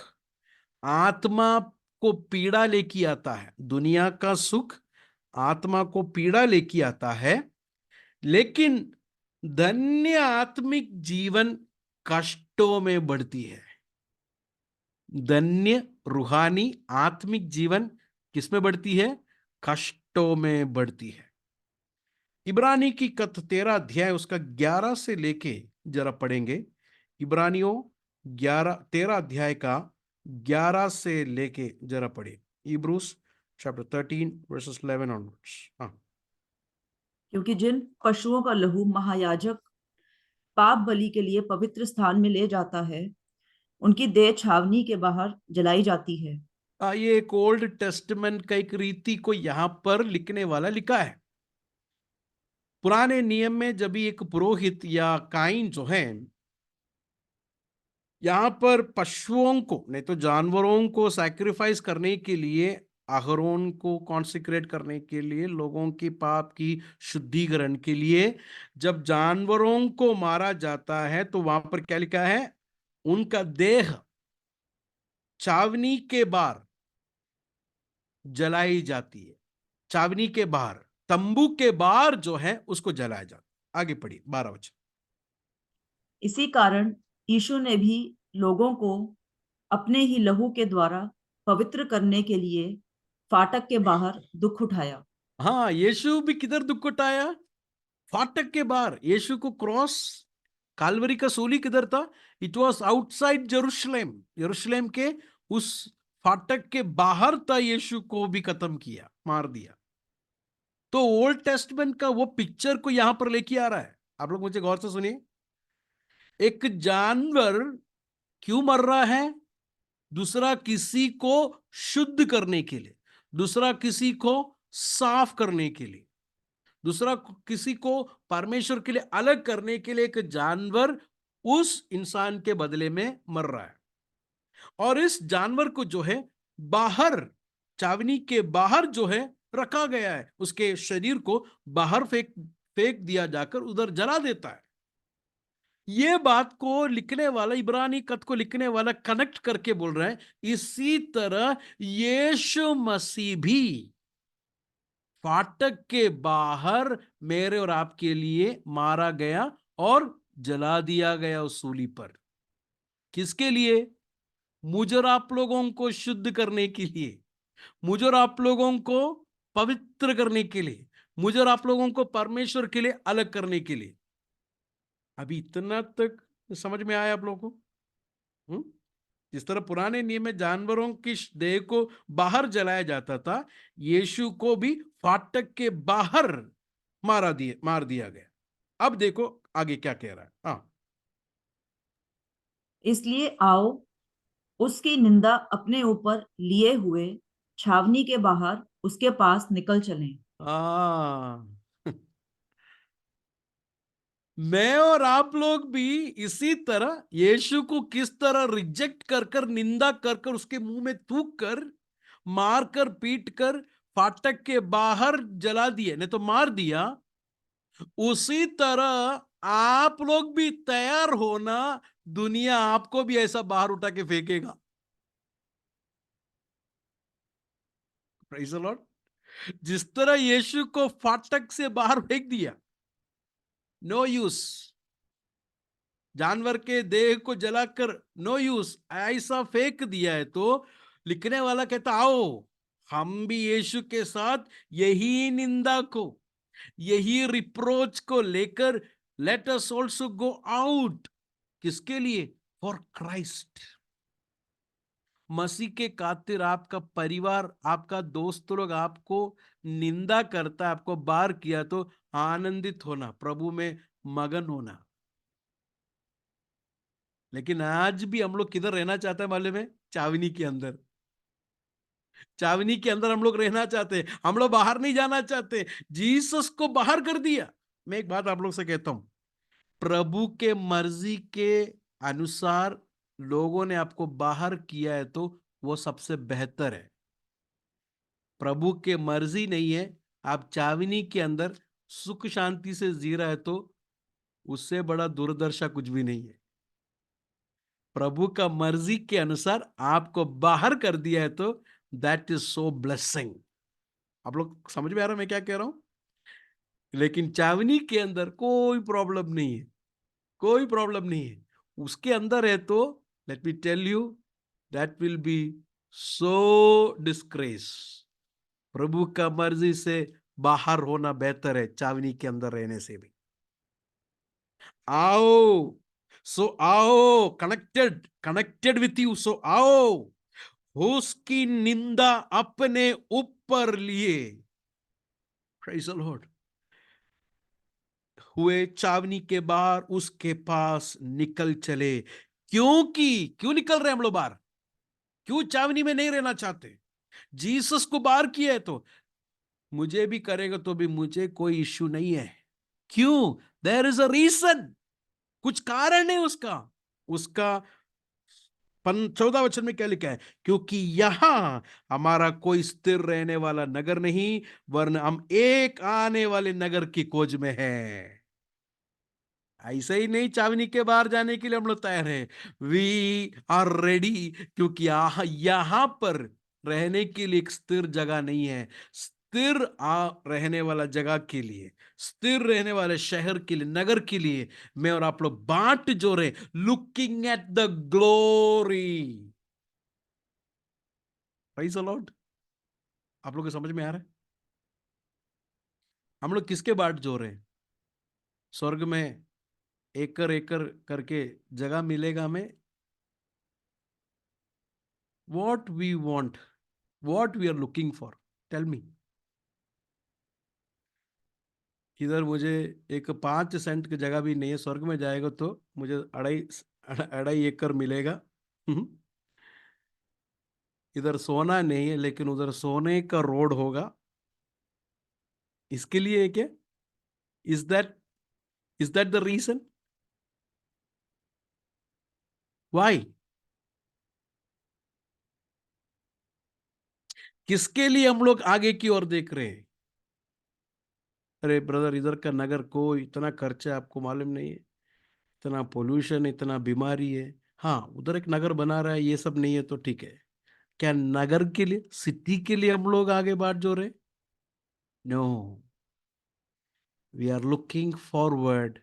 आत्मा को पीड़ा लेके आता है, दुनिया का सुख आत्मा को पीड़ा लेके आता है, लेकिन धन्य आत्मिक जीवन कष्टों में बढ़ती है। धन्य रूहानी आत्मिक जीवन किसमें बढ़ती है? कष्टों में बढ़ती है। इब्रानी की कथ 13 अध्याय उसका 11 से लेके जरा पढ़ेंगे। इब्रानियों 13 अध्याय का 11 से लेके जरा पढ़े। इब्रूस चैप्टर 13 वर्सेस 11 ऑनवर्ड्स। हाँ। क्योंकि जिन पशुओं का लहू महायाजक पाप बलि के लिए पवित्र स्थान में ले जाता है, उनकी देह छावनी के बाहर जलाई जाती है। ये एक ओल्ड टेस्टमेंट का एक रीति को यहां पर लिखने वाला लिखा है। पुराने नियम में जब भी एक पुरोहित या काइन जो है यहां पर पशुओं को नहीं तो जानवरों को सैक्रिफाइस करने के लिए, अहरोन को कॉन्सिक्रेट करने के लिए, लोगों की पाप की शुद्धिकरण के लिए जब जानवरों को मारा जाता है तो वहां पर क्या लिखा है, उनका देह छावनी के बाहर जलाई जाती है। छावनी के बाहर, तंबू के बाहर जो है उसको जलाया जाता। आगे पढ़िए 12 वचन। इसी कारण यीशु ने भी लोगों को अपने ही लहू के द्वारा पवित्र करने के लिए फाटक के बाहर दुख उठाया। हाँ, यीशु भी किधर दुख उठाया? फाटक के बाहर। यीशु को क्रॉस, कालवरी का सूली किधर था? It was outside Jerusalem. यरूशलेम के उस फाटक के बाहर था। यीशु को भी खत्म किया, मार दिया। तो ओल्ड टेस्टमेंट का वो पिक्चर को यहां पर लेके आ रहा है। आप लोग मुझे गौर से सुनिए। एक जानवर क्यों मर रहा है? दूसरा किसी को शुद्ध करने के लिए, दूसरा किसी को साफ करने के लिए, दूसरा किसी को परमेश्वर के लिए अलग करने के लिए एक जानवर उस इंसान के बदले में मर रहा है। और इस जानवर को जो है बाहर, चावनी के बाहर जो है रखा गया है। उसके शरीर को बाहर फेंक फेंक दिया जाकर उधर जला देता है। ये बात को लिखने वाला, इब्रानी खत को लिखने वाला कनेक्ट करके बोल रहा है, इसी तरह यीशु मसीह भी फाटक के बाहर मेरे और आपके लिए मारा गया और जला दिया गया उस सूली पर। किसके लिए? मुझे और आप लोगों को शुद्ध करने के लिए, मुझे और आप लोगों को पवित्र करने के लिए, मुझे और आप लोगों को परमेश्वर के लिए अलग करने के लिए। अभी इतना तक समझ में आया आप लोगों को? जिस तरह पुराने नियम में जानवरों की देह को बाहर जलाया जाता था, यीशु को भी फाटक के बाहर मार दिया गया। अब देखो आगे क्या कह रहा है। हाँ। इसलिए आओ, उसकी निंदा अपने ऊपर लिए हुए छावनी के बाहर उसके पास निकल चलें। हाँ। मैं और आप लोग भी इसी तरह यीशु को किस तरह रिजेक्ट कर कर, निंदा कर कर, उसके मुंह में थूक कर, मार कर, पीट कर फाटक के बाहर जला दिए, नहीं तो मार दिया, उसी तरह आप लोग भी तैयार होना। दुनिया आपको भी ऐसा बाहर उठा के फेंकेगा। Praise the Lord. जिस तरह यीशु को फाटक से बाहर फेंक दिया, नो यूज, जानवर के देह को जलाकर नो यूज, ऐसा फेंक दिया है, तो लिखने वाला कहता आओ हम भी यीशु के साथ यही निंदा को, यही रिप्रोच को लेकर let us also go out. किसके लिए? For Christ. मसीह के खातिर आपका परिवार, आपका दोस्त लोग आपको निंदा करता, आपको बार किया, तो आनंदित होना, प्रभु में मगन होना। लेकिन आज भी हम लोग किधर रहना चाहते हैं मालूम है? चावनी के अंदर। चावनी के अंदर हम लोग रहना चाहते हैं, हम लोग बाहर नहीं जाना चाहते। जीसस को बाहर कर दिया। मैं एक बात आप लोग से कहता हूं, प्रभु के मर्जी के अनुसार लोगों ने आपको बाहर किया है तो वो सबसे बेहतर है। प्रभु के मर्जी नहीं है, आप चावनी के अंदर सुख शांति से जी रहा है, तो उससे बड़ा दुर्दशा कुछ भी नहीं है। प्रभु का मर्जी के अनुसार आपको बाहर कर दिया है तो दैट इज सो ब्लेसिंग। आप लोग समझ में आ रहा है मैं क्या कह रहा हूं? लेकिन चावनी के अंदर कोई प्रॉब्लम नहीं है, कोई प्रॉब्लम नहीं है। उसके अंदर है तो let me tell you, that will be so disgrace. प्रभु का मर्जी से बाहर होना बेहतर है चावनी के अंदर रहने से भी। आओ सो आओ, कनेक्टेड कनेक्टेड विथ यू, सो आओ, उसकी निंदा अपने ऊपर लिए, प्रेज़ द लॉर्ड, हुए चावनी के बाहर उसके पास निकल चले। क्योंकि क्यों निकल रहे हम लोग बाहर? क्यों चावनी में नहीं रहना चाहते? जीसस को बाहर किया है तो मुझे भी करेगा तो भी मुझे कोई इश्यू नहीं है। क्यों? देयर इज अ रीजन, कुछ कारण है उसका। उसका 14 वचन में क्या लिखा है? क्योंकि यहां हमारा कोई स्थिर रहने वाला नगर नहीं, वरन हम एक आने वाले नगर की खोज में हैं। ऐसे ही नहीं चावनी के बाहर जाने के लिए हम लोग तैयार हैं। वी आर रेडी, क्योंकि यहां पर रहने के लिए एक स्थिर जगह नहीं है। स्थिर रहने वाला जगह के लिए, स्थिर रहने वाले शहर के लिए, नगर के लिए मैं और आप लोग बाट जो रहे, looking at the glory. Praise the Lord. आप लोग को समझ में आ रहा है? हम लोग किसके बाट जो रहे हैं? स्वर्ग में एकड़ एकड़ करके जगह मिलेगा हमें। What we want, what we are looking for, tell me. इधर मुझे एक 5 सेंट की जगह भी नहीं है, स्वर्ग में जाएगा तो मुझे अढ़ाई अढ़ाई एकड़ मिलेगा। इधर सोना नहीं है, लेकिन उधर सोने का रोड होगा। इसके लिए क्या? Is that is that the reason? Why? किसके लिए हम लोग आगे की ओर देख रहे हैं? अरे ब्रदर, इधर का नगर को इतना खर्चा आपको मालूम नहीं है, इतना पोल्यूशन, इतना बीमारी है। हाँ, उधर एक नगर बना रहा है, ये सब नहीं है तो ठीक है। क्या नगर के लिए, सिटी के लिए हम लोग आगे बढ़ जो रहे? No, we are looking forward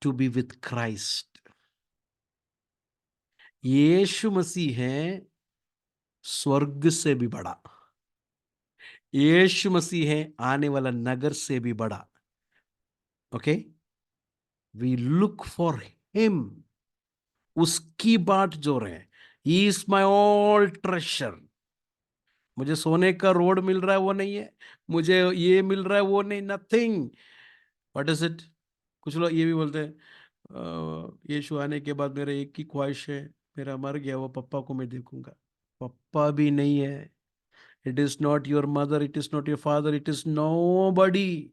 to be with Christ. Yeshu Masih है स्वर्ग से भी बड़ा, यीशु मसीह है आने वाला नगर से भी बड़ा। Okay, we look for him, उसकी बाट जो रहे हैं। He is my all treasure. मुझे सोने का रोड मिल रहा है वो नहीं है, मुझे ये मिल रहा है वो नहीं, नथिंग। What is it? कुछ लोग ये भी बोलते हैं, यीशु आने के बाद मेरा एक ही ख्वाहिश है, मेरा मर गया वो पप्पा को मैं देखूंगा। पप्पा भी नहीं है। It is not your mother, it is not your father, it is nobody.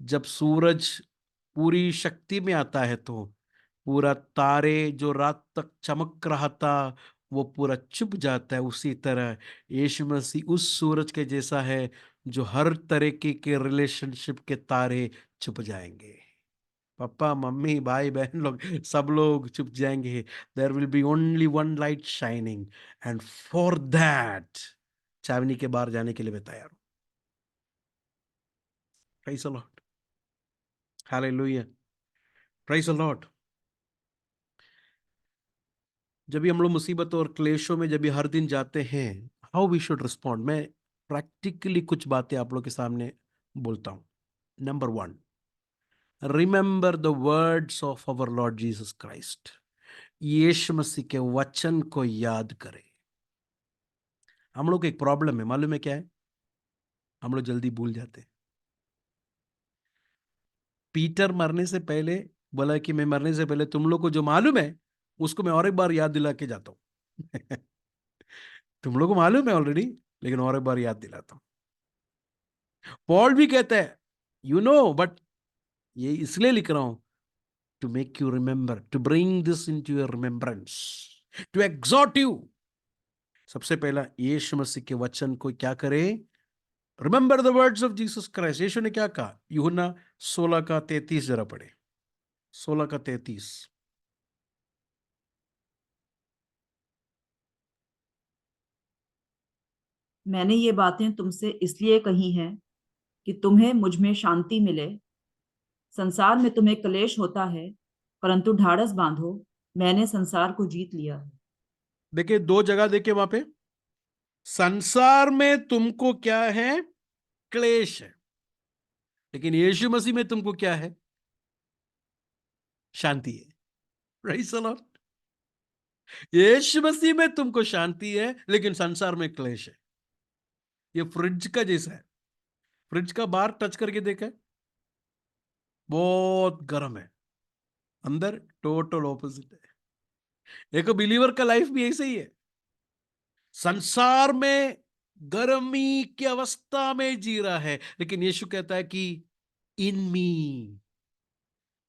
जब सूरज पूरी शक्ति में आता है तो पूरा तारे जो रात तक चमक रहा था वो पूरा छुप जाता है। उसी तरह यीशु मसीह उस सूरज के जैसा है जो हर तरीके के रिलेशनशिप के तारे छुप जाएंगे। पापा मम्मी भाई बहन लोग सब लोग चुप जाएंगे। There will be only one light shining, and for that चावनी के बाहर जाने के लिए मैं तैयार हूं। Praise the Lord, hallelujah, praise the Lord. जब भी हम लोग मुसीबत और क्लेशों में जब भी हर दिन जाते हैं, हाउ वी शुड रिस्पॉन्ड, मैं प्रैक्टिकली कुछ बातें आप लोग के सामने बोलता हूं। Number 1, remember the words of our Lord Jesus Christ. Yeshu Masih के वचन को याद करें। हम लोग को एक प्रॉब्लम है, मालूम है क्या है? हम लोग जल्दी भूल जाते हैं। पीटर मरने से पहले बोला कि मैं मरने से पहले तुम लोग को जो मालूम है उसको मैं और एक बार याद दिला के जाता हूं। तुम लोग को मालूम है ऑलरेडी, लेकिन और एक बार याद दिलाता हूं। पॉल भी कहता है यू नो, बट ये इसलिए लिख रहा हूं to make you remember, to bring this into your remembrance, to exhort you. सबसे पहला यीशु मसीह के वचन को क्या करे? Remember the words of Jesus Christ. Yeshu ने क्या कहा? यूहन्ना 16:33 जरा पढ़े, 16:33। मैंने ये बातें तुमसे इसलिए कही हैं कि तुम्हें मुझ में शांति मिले। संसार में तुम्हें क्लेश होता है, परंतु ढाढ़स बांधो, मैंने संसार को जीत लिया है। देखिए, 2 जगह देखिए वहां पे, संसार में तुमको क्या है? क्लेश है। लेकिन यीशु मसीह में तुमको क्या है? शांति है। Praise the Lord। यीशु मसीह में तुमको शांति है, लेकिन संसार में क्लेश है। ये फ्रिज का जैसा है। फ्रिज का बाहर टच करके देखा है, बहुत गर्म है, अंदर टोटल ऑपोजिट है। एक बिलीवर का लाइफ भी ऐसे ही है। संसार में गर्मी की अवस्था में जी रहा है, लेकिन यीशु कहता है कि इन मी,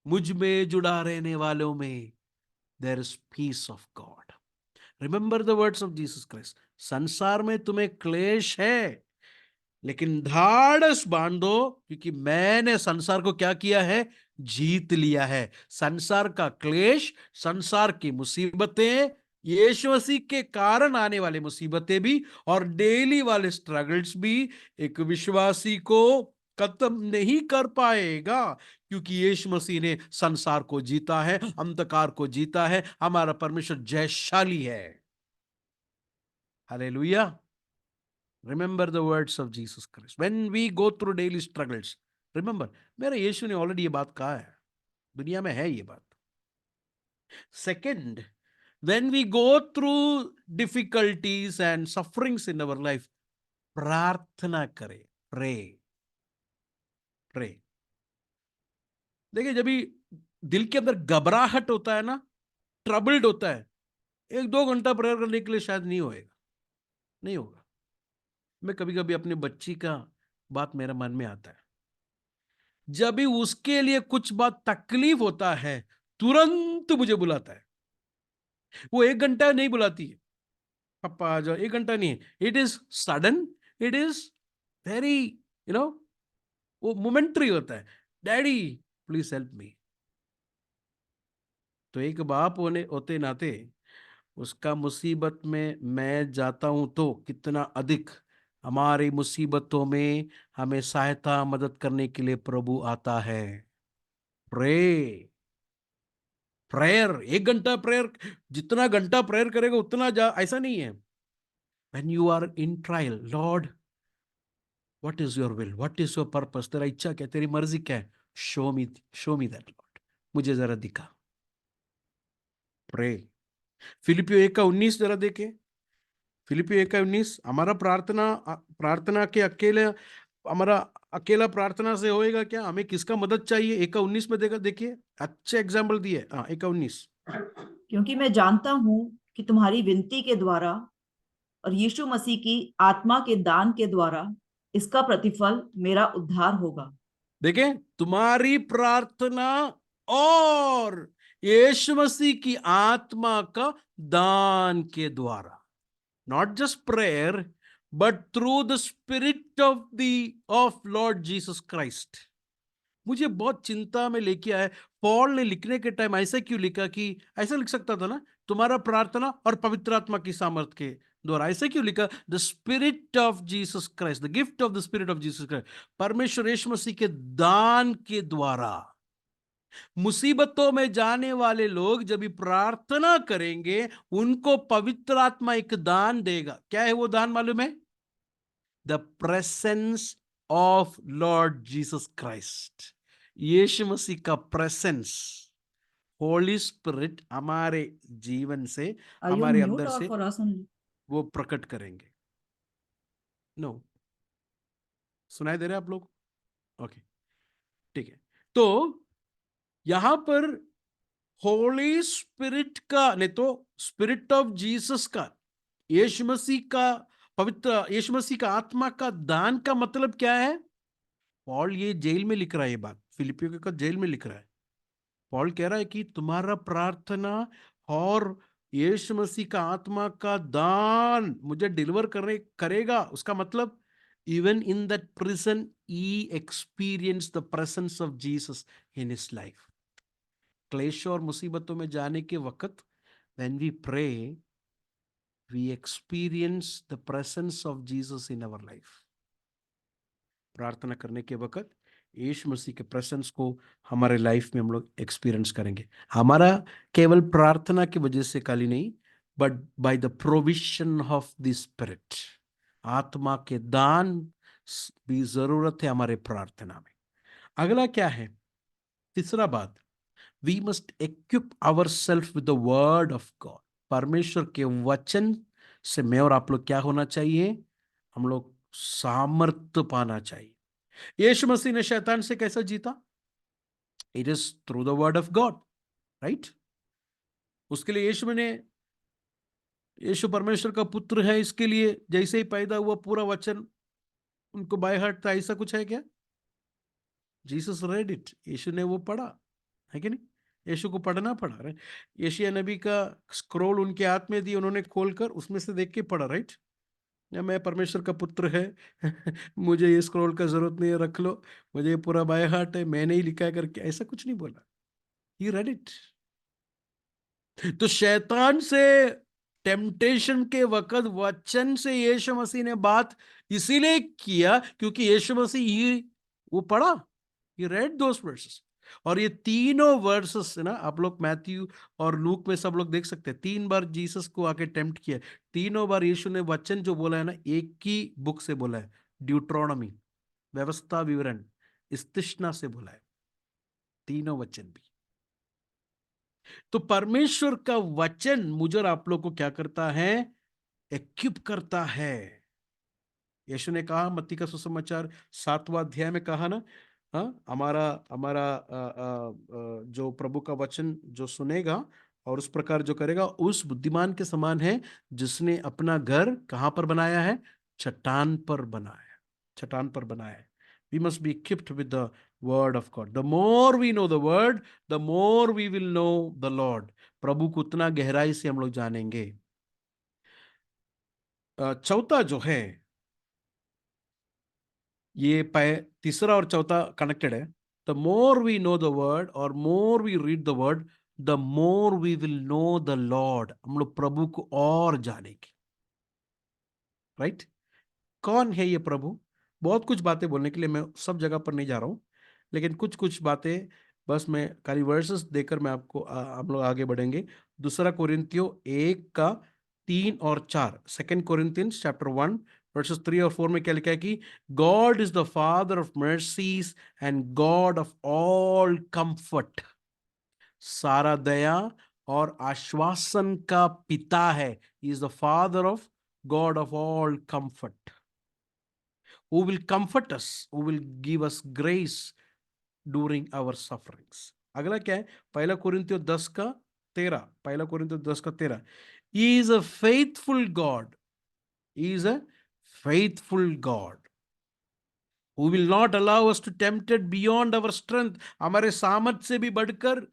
मुझ में जुड़ा रहने वालों में there is peace of God. Remember the words of Jesus Christ. संसार में तुम्हें क्लेश है, लेकिन धाड़स बांधो, क्योंकि मैंने संसार को क्या किया है? जीत लिया है। संसार का क्लेश, संसार की मुसीबतें, यीशु मसीह के कारण आने वाले मुसीबतें भी और डेली वाले स्ट्रगल्स भी एक विश्वासी को खत्म नहीं कर पाएगा, क्योंकि यीशु मसीह ने संसार को जीता है, अंधकार को जीता है। हमारा परमेश्वर जयशाली है। Hallelujah. Remember the words of Jesus Christ. When we go through daily struggles, remember, मेरे यीशु ने ऑलरेडी ये बात कहा है, दुनिया में है ये बात। Second, when we go through difficulties and sufferings in our life, प्रार्थना करें, pray, pray। देखिए, जब भी दिल के अंदर घबराहट होता है ना, ट्रबल्ड होता है, 1-2 घंटा प्रेयर करने के लिए शायद नहीं होएगा, नहीं होगा। मैं कभी कभी अपनी बच्ची का बात मेरे मन में आता है, जब भी उसके लिए कुछ बात तकलीफ होता है, तुरंत मुझे बुलाता है। वो 1 घंटा नहीं बुलाती है, पापा आ जाओ, 1 घंटा नहीं है। It is sudden, it is very, वो मोमेंट्री होता है। Daddy please help me. तो एक बाप होते नाते उसका मुसीबत में मैं जाता हूं, तो कितना अधिक हमारी मुसीबतों में हमें सहायता मदद करने के लिए प्रभु आता है। प्रे, प्रेयर, 1 घंटा प्रेयर, जितना घंटा प्रेयर करेगा उतना ऐसा नहीं है। When you are in trial, Lord what is your will, what is your purpose, तेरा इच्छा क्या, तेरी मर्जी क्या है, शो मी दैट लॉर्ड, मुझे जरा दिखा। प्रे। फिलिपियो 1:19 जरा देखे। फिलिपियो 1:19। हमारा प्रार्थना के अकेले, हमारा अकेला प्रार्थना से होएगा क्या? हमें किसका मदद चाहिए? 1:19 में देखिए, अच्छे एग्जाम्पल दिए। 1:19। क्योंकि मैं जानता हूं कि तुम्हारी विनती के द्वारा और यीशु मसीह की आत्मा के दान के द्वारा इसका प्रतिफल मेरा उद्धार होगा। देखें, तुम्हारी प्रार्थना और यीशु मसीह की आत्मा का दान के द्वारा, not just prayer but through the spirit of Lord Jesus Christ. मुझे बहुत चिंता में लेके आया, पॉल ने लिखने के टाइम ऐसा क्यों लिखा? कि ऐसा लिख सकता था ना, तुम्हारा प्रार्थना और पवित्र आत्मा की सामर्थ के द्वारा। ऐसा क्यों लिखा? The spirit of Jesus Christ, the gift of the spirit of Jesus Christ, परमेश्वर यीशु मसीह के दान के द्वारा। मुसीबतों में जाने वाले लोग जब भी प्रार्थना करेंगे, उनको पवित्र आत्मा एक दान देगा। क्या है वो दान मालूम है? The presence of Lord Jesus Christ. Yeshu Masih का प्रेजेंस, होली स्पिरिट हमारे जीवन से, Are you हमारे mute अंदर or से for us only? वो प्रकट करेंगे। नो, सुनाई दे रहे आप लोग? ओके, ठीक है। तो यहां पर होली स्पिरिट का, नहीं तो स्पिरिट ऑफ जीसस का, यीशु मसीह का पवित्र, यीशु मसीह का आत्मा का दान का मतलब क्या है? पॉल ये जेल में लिख रहा है, ये बात फिलिपियो के जेल में लिख रहा है। पॉल कह रहा है कि तुम्हारा प्रार्थना और यीशु मसीह का आत्मा का दान मुझे डिलीवर करेगा। उसका मतलब even in that prison he experience the presence of Jesus in his life. क्लेश और मुसीबतों में जाने के वक्त, when we pray, we experience the presence of Jesus in our life. प्रार्थना करने के वक्त यीशु मसीह के प्रेजेंस को हमारे लाइफ में हम लोग एक्सपीरियंस करेंगे। हमारा केवल प्रार्थना की वजह से खाली नहीं, but by the provision of the spirit. आत्मा के दान भी जरूरत है हमारे प्रार्थना में। अगला क्या है? तीसरा बात, we must equip our self with the word of God. परमेश्वर के वचन से मैं और आप लोग क्या होना चाहिए? हम लोग सामर्थ्य पाना चाहिए। यीशु मसीह ने शैतान से कैसा जीता? It is through the word of God, right? उसके लिए यीशु परमेश्वर का पुत्र है, इसके लिए जैसे ही पैदा हुआ पूरा वचन उनको बाय हार्ट था, ऐसा कुछ है क्या? जीसस रेड इट, यीशु ने वो पढ़ा, है कि नहीं? यीशु को पढ़ना पड़ा, राइट? यशायाह नबी का स्क्रोल उनके हाथ में दिया, उन्होंने खोलकर उसमें से देख के पढ़ा, राइट? या मैं परमेश्वर का पुत्र है मुझे ये स्क्रोल का जरूरत नहीं है, रख लो, मुझे ये पूरा बाय हार्ट है, मैंने ही लिखा है करके, ऐसा कुछ नहीं बोला। ही रेड इट। तो शैतान से टेम्पटेशन के वक्त वचन से यीशु मसीह ने बात इसीलिए किया क्योंकि यीशु मसीह ही वो पढ़ा, ये रेड दोस वर्सेस। और ये तीनों वर्सेस है ना, आप लोग मैथ्यू और लूक में सब लोग देख सकते हैं, 3 बार जीसस को आके टेम्प्ट किया, तीनों बार यीशु ने वचन जो बोला है ना, एक ही बुक से बोला है, ड्यूट्रोनॉमी, व्यवस्था विवरण, इस्तिश्ना से बोला है, तीनों वचन भी। तो परमेश्वर का वचन मुझे और आप लोग को क्या करता है? इक्विप करता है। यीशु ने कहा, मत्ती का सुसमाचार 7वां अध्याय में कहा ना, हाँ, हमारा हमारा जो प्रभु का वचन जो सुनेगा और उस प्रकार जो करेगा, उस बुद्धिमान के समान है जिसने अपना घर कहां पर बनाया है? चट्टान पर बनाया, चट्टान पर बनाया है। We must be equipped with the word of God. The more we know the word, the more we will know the Lord. प्रभु को उतना गहराई से हम लोग जानेंगे। चौथा जो है, ये तीसरा और चौथा कनेक्टेड है। The more we know the word और more we read the word, the more we will know the Lord. हम लोग प्रभु को और जानेंगे, राइट? कौन है ये प्रभु? बहुत कुछ बातें बोलने के लिए, मैं सब जगह पर नहीं जा रहा हूं, लेकिन कुछ कुछ बातें बस मैं खाली वर्सेस देकर मैं आपको हम लोग आगे बढ़ेंगे। दूसरा कोरिन्थियों 1:3 और 4, 2 Corinthians chapter 1 verses 3 और 4 में क्या लिखा है कि God is the father of mercies and God of all comfort. सारा दया और आश्वासन का पिता है। He is the father of God of all comfort, who will comfort us, who will give us grace during our sufferings। अगला क्या है? 1 Corinthians 10:13। He is a faithful God, he is a faithful God who will not allow us to tempted beyond our strength। हमारे सामर्थ से भी बढ़कर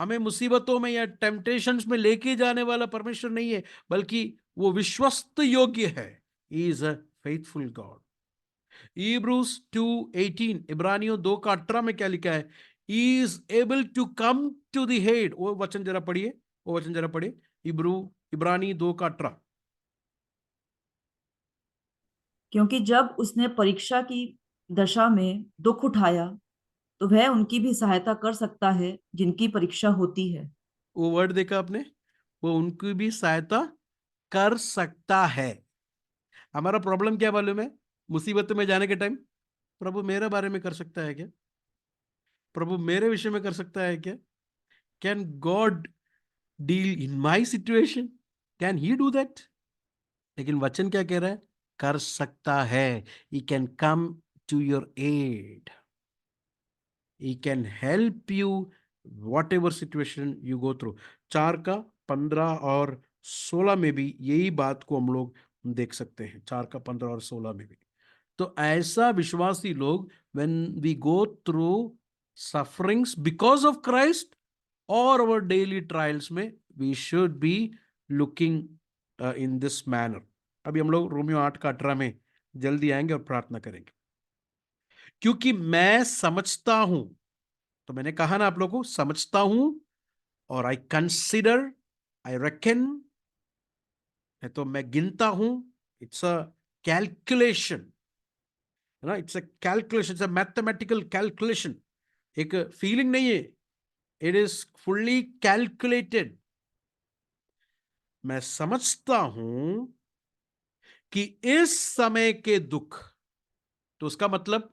हमें मुसीबतों में या टेम्पटेशंस में लेके जाने वाला परमेश्वर नहीं है, बल्कि वो विश्वस्त योग्य है। He is a faithful God। Hebrews 2:18, इब्रानियों 2:18 में क्या लिखा है? He is able to come to the head। वो वचन जरा पढ़िए, वो वचन जरा पढ़िए, इब्रानी 2:18। क्योंकि जब उसने परीक्षा की दशा में दुख उठाया तो वह उनकी भी सहायता कर सकता है जिनकी परीक्षा होती है। वो वर्ड देखा आपने? वो उनकी भी सहायता कर सकता है। हमारा प्रॉब्लम क्या मालूम है? मुसीबत में जाने के टाइम, प्रभु मेरे बारे में कर सकता है क्या? प्रभु मेरे विषय में कर सकता है क्या? Can God deal in my situation? Can he do that? लेकिन वचन क्या कह रहा है? कर सकता है। He can come to your aid, he can help you whatever situation you go through. 4:15 और 16 में भी यही बात को हम लोग देख सकते हैं, 4:15 और 16 में भी। तो ऐसा विश्वासी लोग, when we go through sufferings because of Christ or our daily trials में, we should be looking in this manner। अभी हम लोग रोमियो 8:18 में जल्दी आएंगे और प्रार्थना करेंगे। क्योंकि मैं समझता हूं, तो मैंने कहा ना आप लोगों को, समझता हूं और आई कंसिडर, आई रेकन, तो मैं गिनता हूं। इट्स अ कैलकुलेशन, है ना? It's a calculation, it's a mathematical calculation. एक फीलिंग नहीं है, इट इज फुल्ली कैलकुलेटेड। मैं समझता हूं कि इस समय के दुख, तो उसका मतलब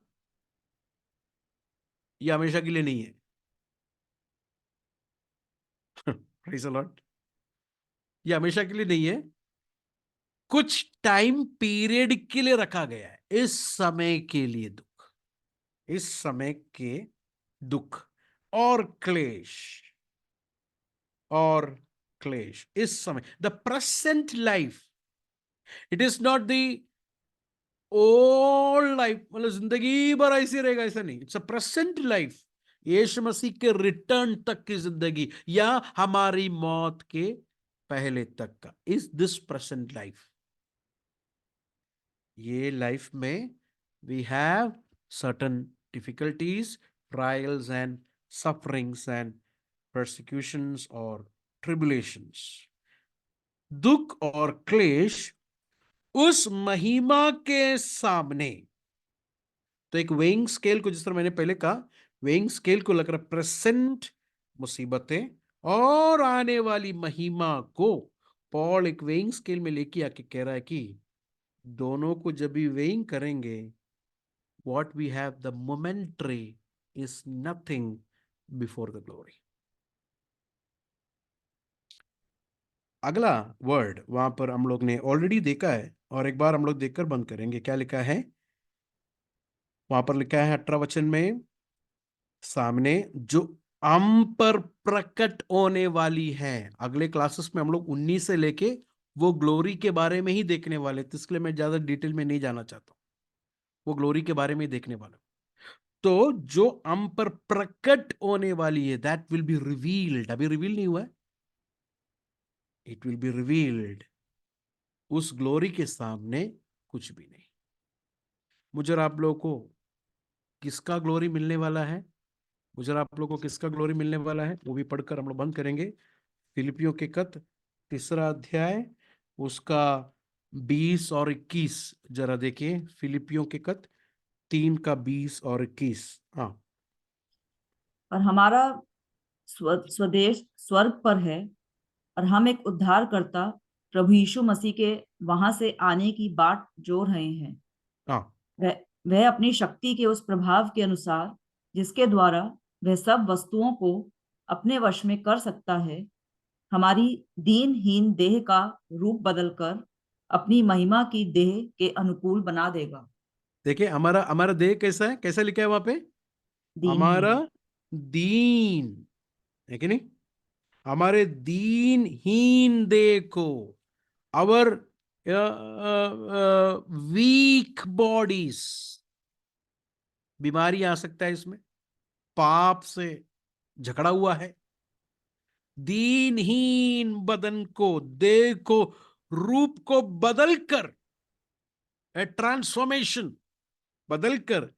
ये हमेशा के लिए नहीं है। Praise the Lord. ये हमेशा के लिए नहीं है, कुछ टाइम पीरियड के लिए रखा गया है, इस समय के लिए दुख, इस समय के दुख और क्लेश, और क्लेश इस समय, the present life, it is not the old life, मतलब जिंदगी भर ऐसे रहेगा, ऐसा नहीं, इट्स अ प्रेजेंट लाइफ, यीशु मसीह के रिटर्न तक की जिंदगी या हमारी मौत के पहले तक का, इज दिस प्रेजेंट लाइफ। ये लाइफ में we have certain difficulties, trials and sufferings and persecutions और tribulations, दुख और क्लेश उस महिमा के सामने। तो एक वेइंग स्केल को, जिस तरह मैंने पहले कहा, वेइंग स्केल को लग रहा प्रेजेंट मुसीबतें और आने वाली महिमा को पॉल एक वेइंग स्केल में लेके आके कह रहा है कि दोनों को जब भी वेइंग करेंगे, what we have the momentary is nothing before the glory. अगला वर्ड वहां पर हम लोग ने ऑलरेडी देखा है, और एक बार हम लोग देखकर बंद करेंगे। क्या लिखा है वहां पर? लिखा है 18 वचन में, सामने जो हम पर प्रकट होने वाली है। अगले क्लासेस में हम लोग 19 से लेके वो ग्लोरी के बारे में ही देखने वाले, तो इसलिए मैं ज्यादा डिटेल में नहीं जाना चाहता हूं, वो ग्लोरी के बारे में ही देखने वाला। तो जो हम पर प्रकट होने वाली है, दैट विल बी रिवील्ड, अभी रिवील नहीं हुआ है, इट विल बी रिवील्ड। उस ग्लोरी के सामने कुछ भी नहीं। मुझे और आप लोगों को किसका ग्लोरी मिलने वाला है? मुझे और आप लोगों को किसका ग्लोरी मिलने वाला है, वो भी पढ़कर हम लोग बंद करेंगे। फिलिपियों के खत 3 अध्याय, उसका 20 और 21 जरा देखिए। फिलिपियों के खत 3 का 20 और 21। हाँ। और हमारा स्वदेश स्वर्ग पर है, और हम एक उद्धारकर्ता प्रभु यीशु मसीह के वहां से आने की बाट जोह रहे हैं। हाँ। वह अपनी शक्ति के उस प्रभाव के अनुसार, जिसके द्वारा वह सब वस्तुओं को अपने वश में कर सकता है, हमारी दीनहीन देह का रूप बदलकर अपनी महिमा की देह के अनुकूल बना देगा। देखिए हमारा हमारा देह कैसा है, कैसा लिखा है वहां पे? हमारा दीनहीन। दीन है कि नहीं? हमारे दीनहीन देह को, आवर वीक बॉडीज, बीमारी आ सकता है इसमें, पाप से झगड़ा हुआ है, दीनहीन बदन को, देह को, रूप को बदलकर, ट्रांसफॉर्मेशन, बदलकर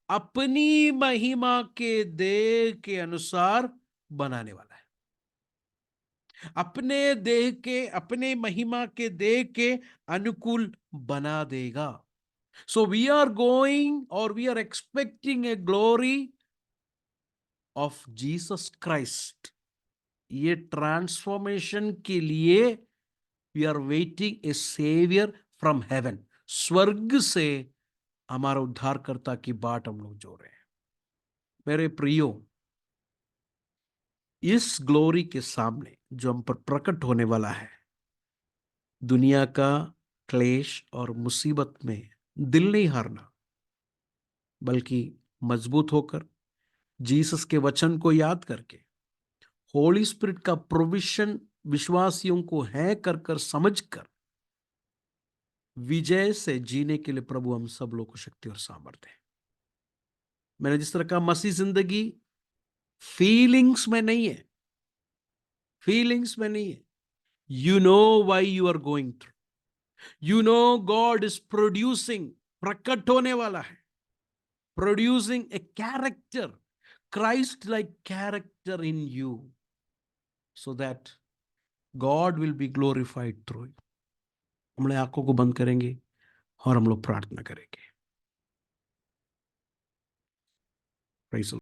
अपनी महिमा के देह के अनुसार बनाने वाला है, अपने देह के, अपने महिमा के देह के अनुकूल बना देगा। सो वी आर गोइंग और we are expecting a glory of Jesus Christ. ये ट्रांसफॉर्मेशन के लिए we are waiting a saviour from heaven. स्वर्ग से हमारा उद्धारकर्ता की बाट हम लोग जो रहे हैं। मेरे प्रियो, इस ग्लोरी के सामने जो हम पर प्रकट होने वाला है, दुनिया का क्लेश और मुसीबत में दिल नहीं हारना, बल्कि मजबूत होकर जीसस के वचन को याद करके, होली स्पिरिट का प्रोविजन विश्वासियों को है कर कर समझ कर, विजय से जीने के लिए प्रभु हम सब लोग को शक्ति और सामर्थ्य है। मैंने जिस तरह का, मसीह जिंदगी फीलिंग्स में नहीं है, फीलिंग्स में नहीं है। You know why you are going through, you know God is producing, प्रकट होने वाला है, producing a character, Christ like character in you, so that God will be glorified through you. हम लोग आंखों को बंद करेंगे और हम लोग प्रार्थना करेंगे। Praise the Lord.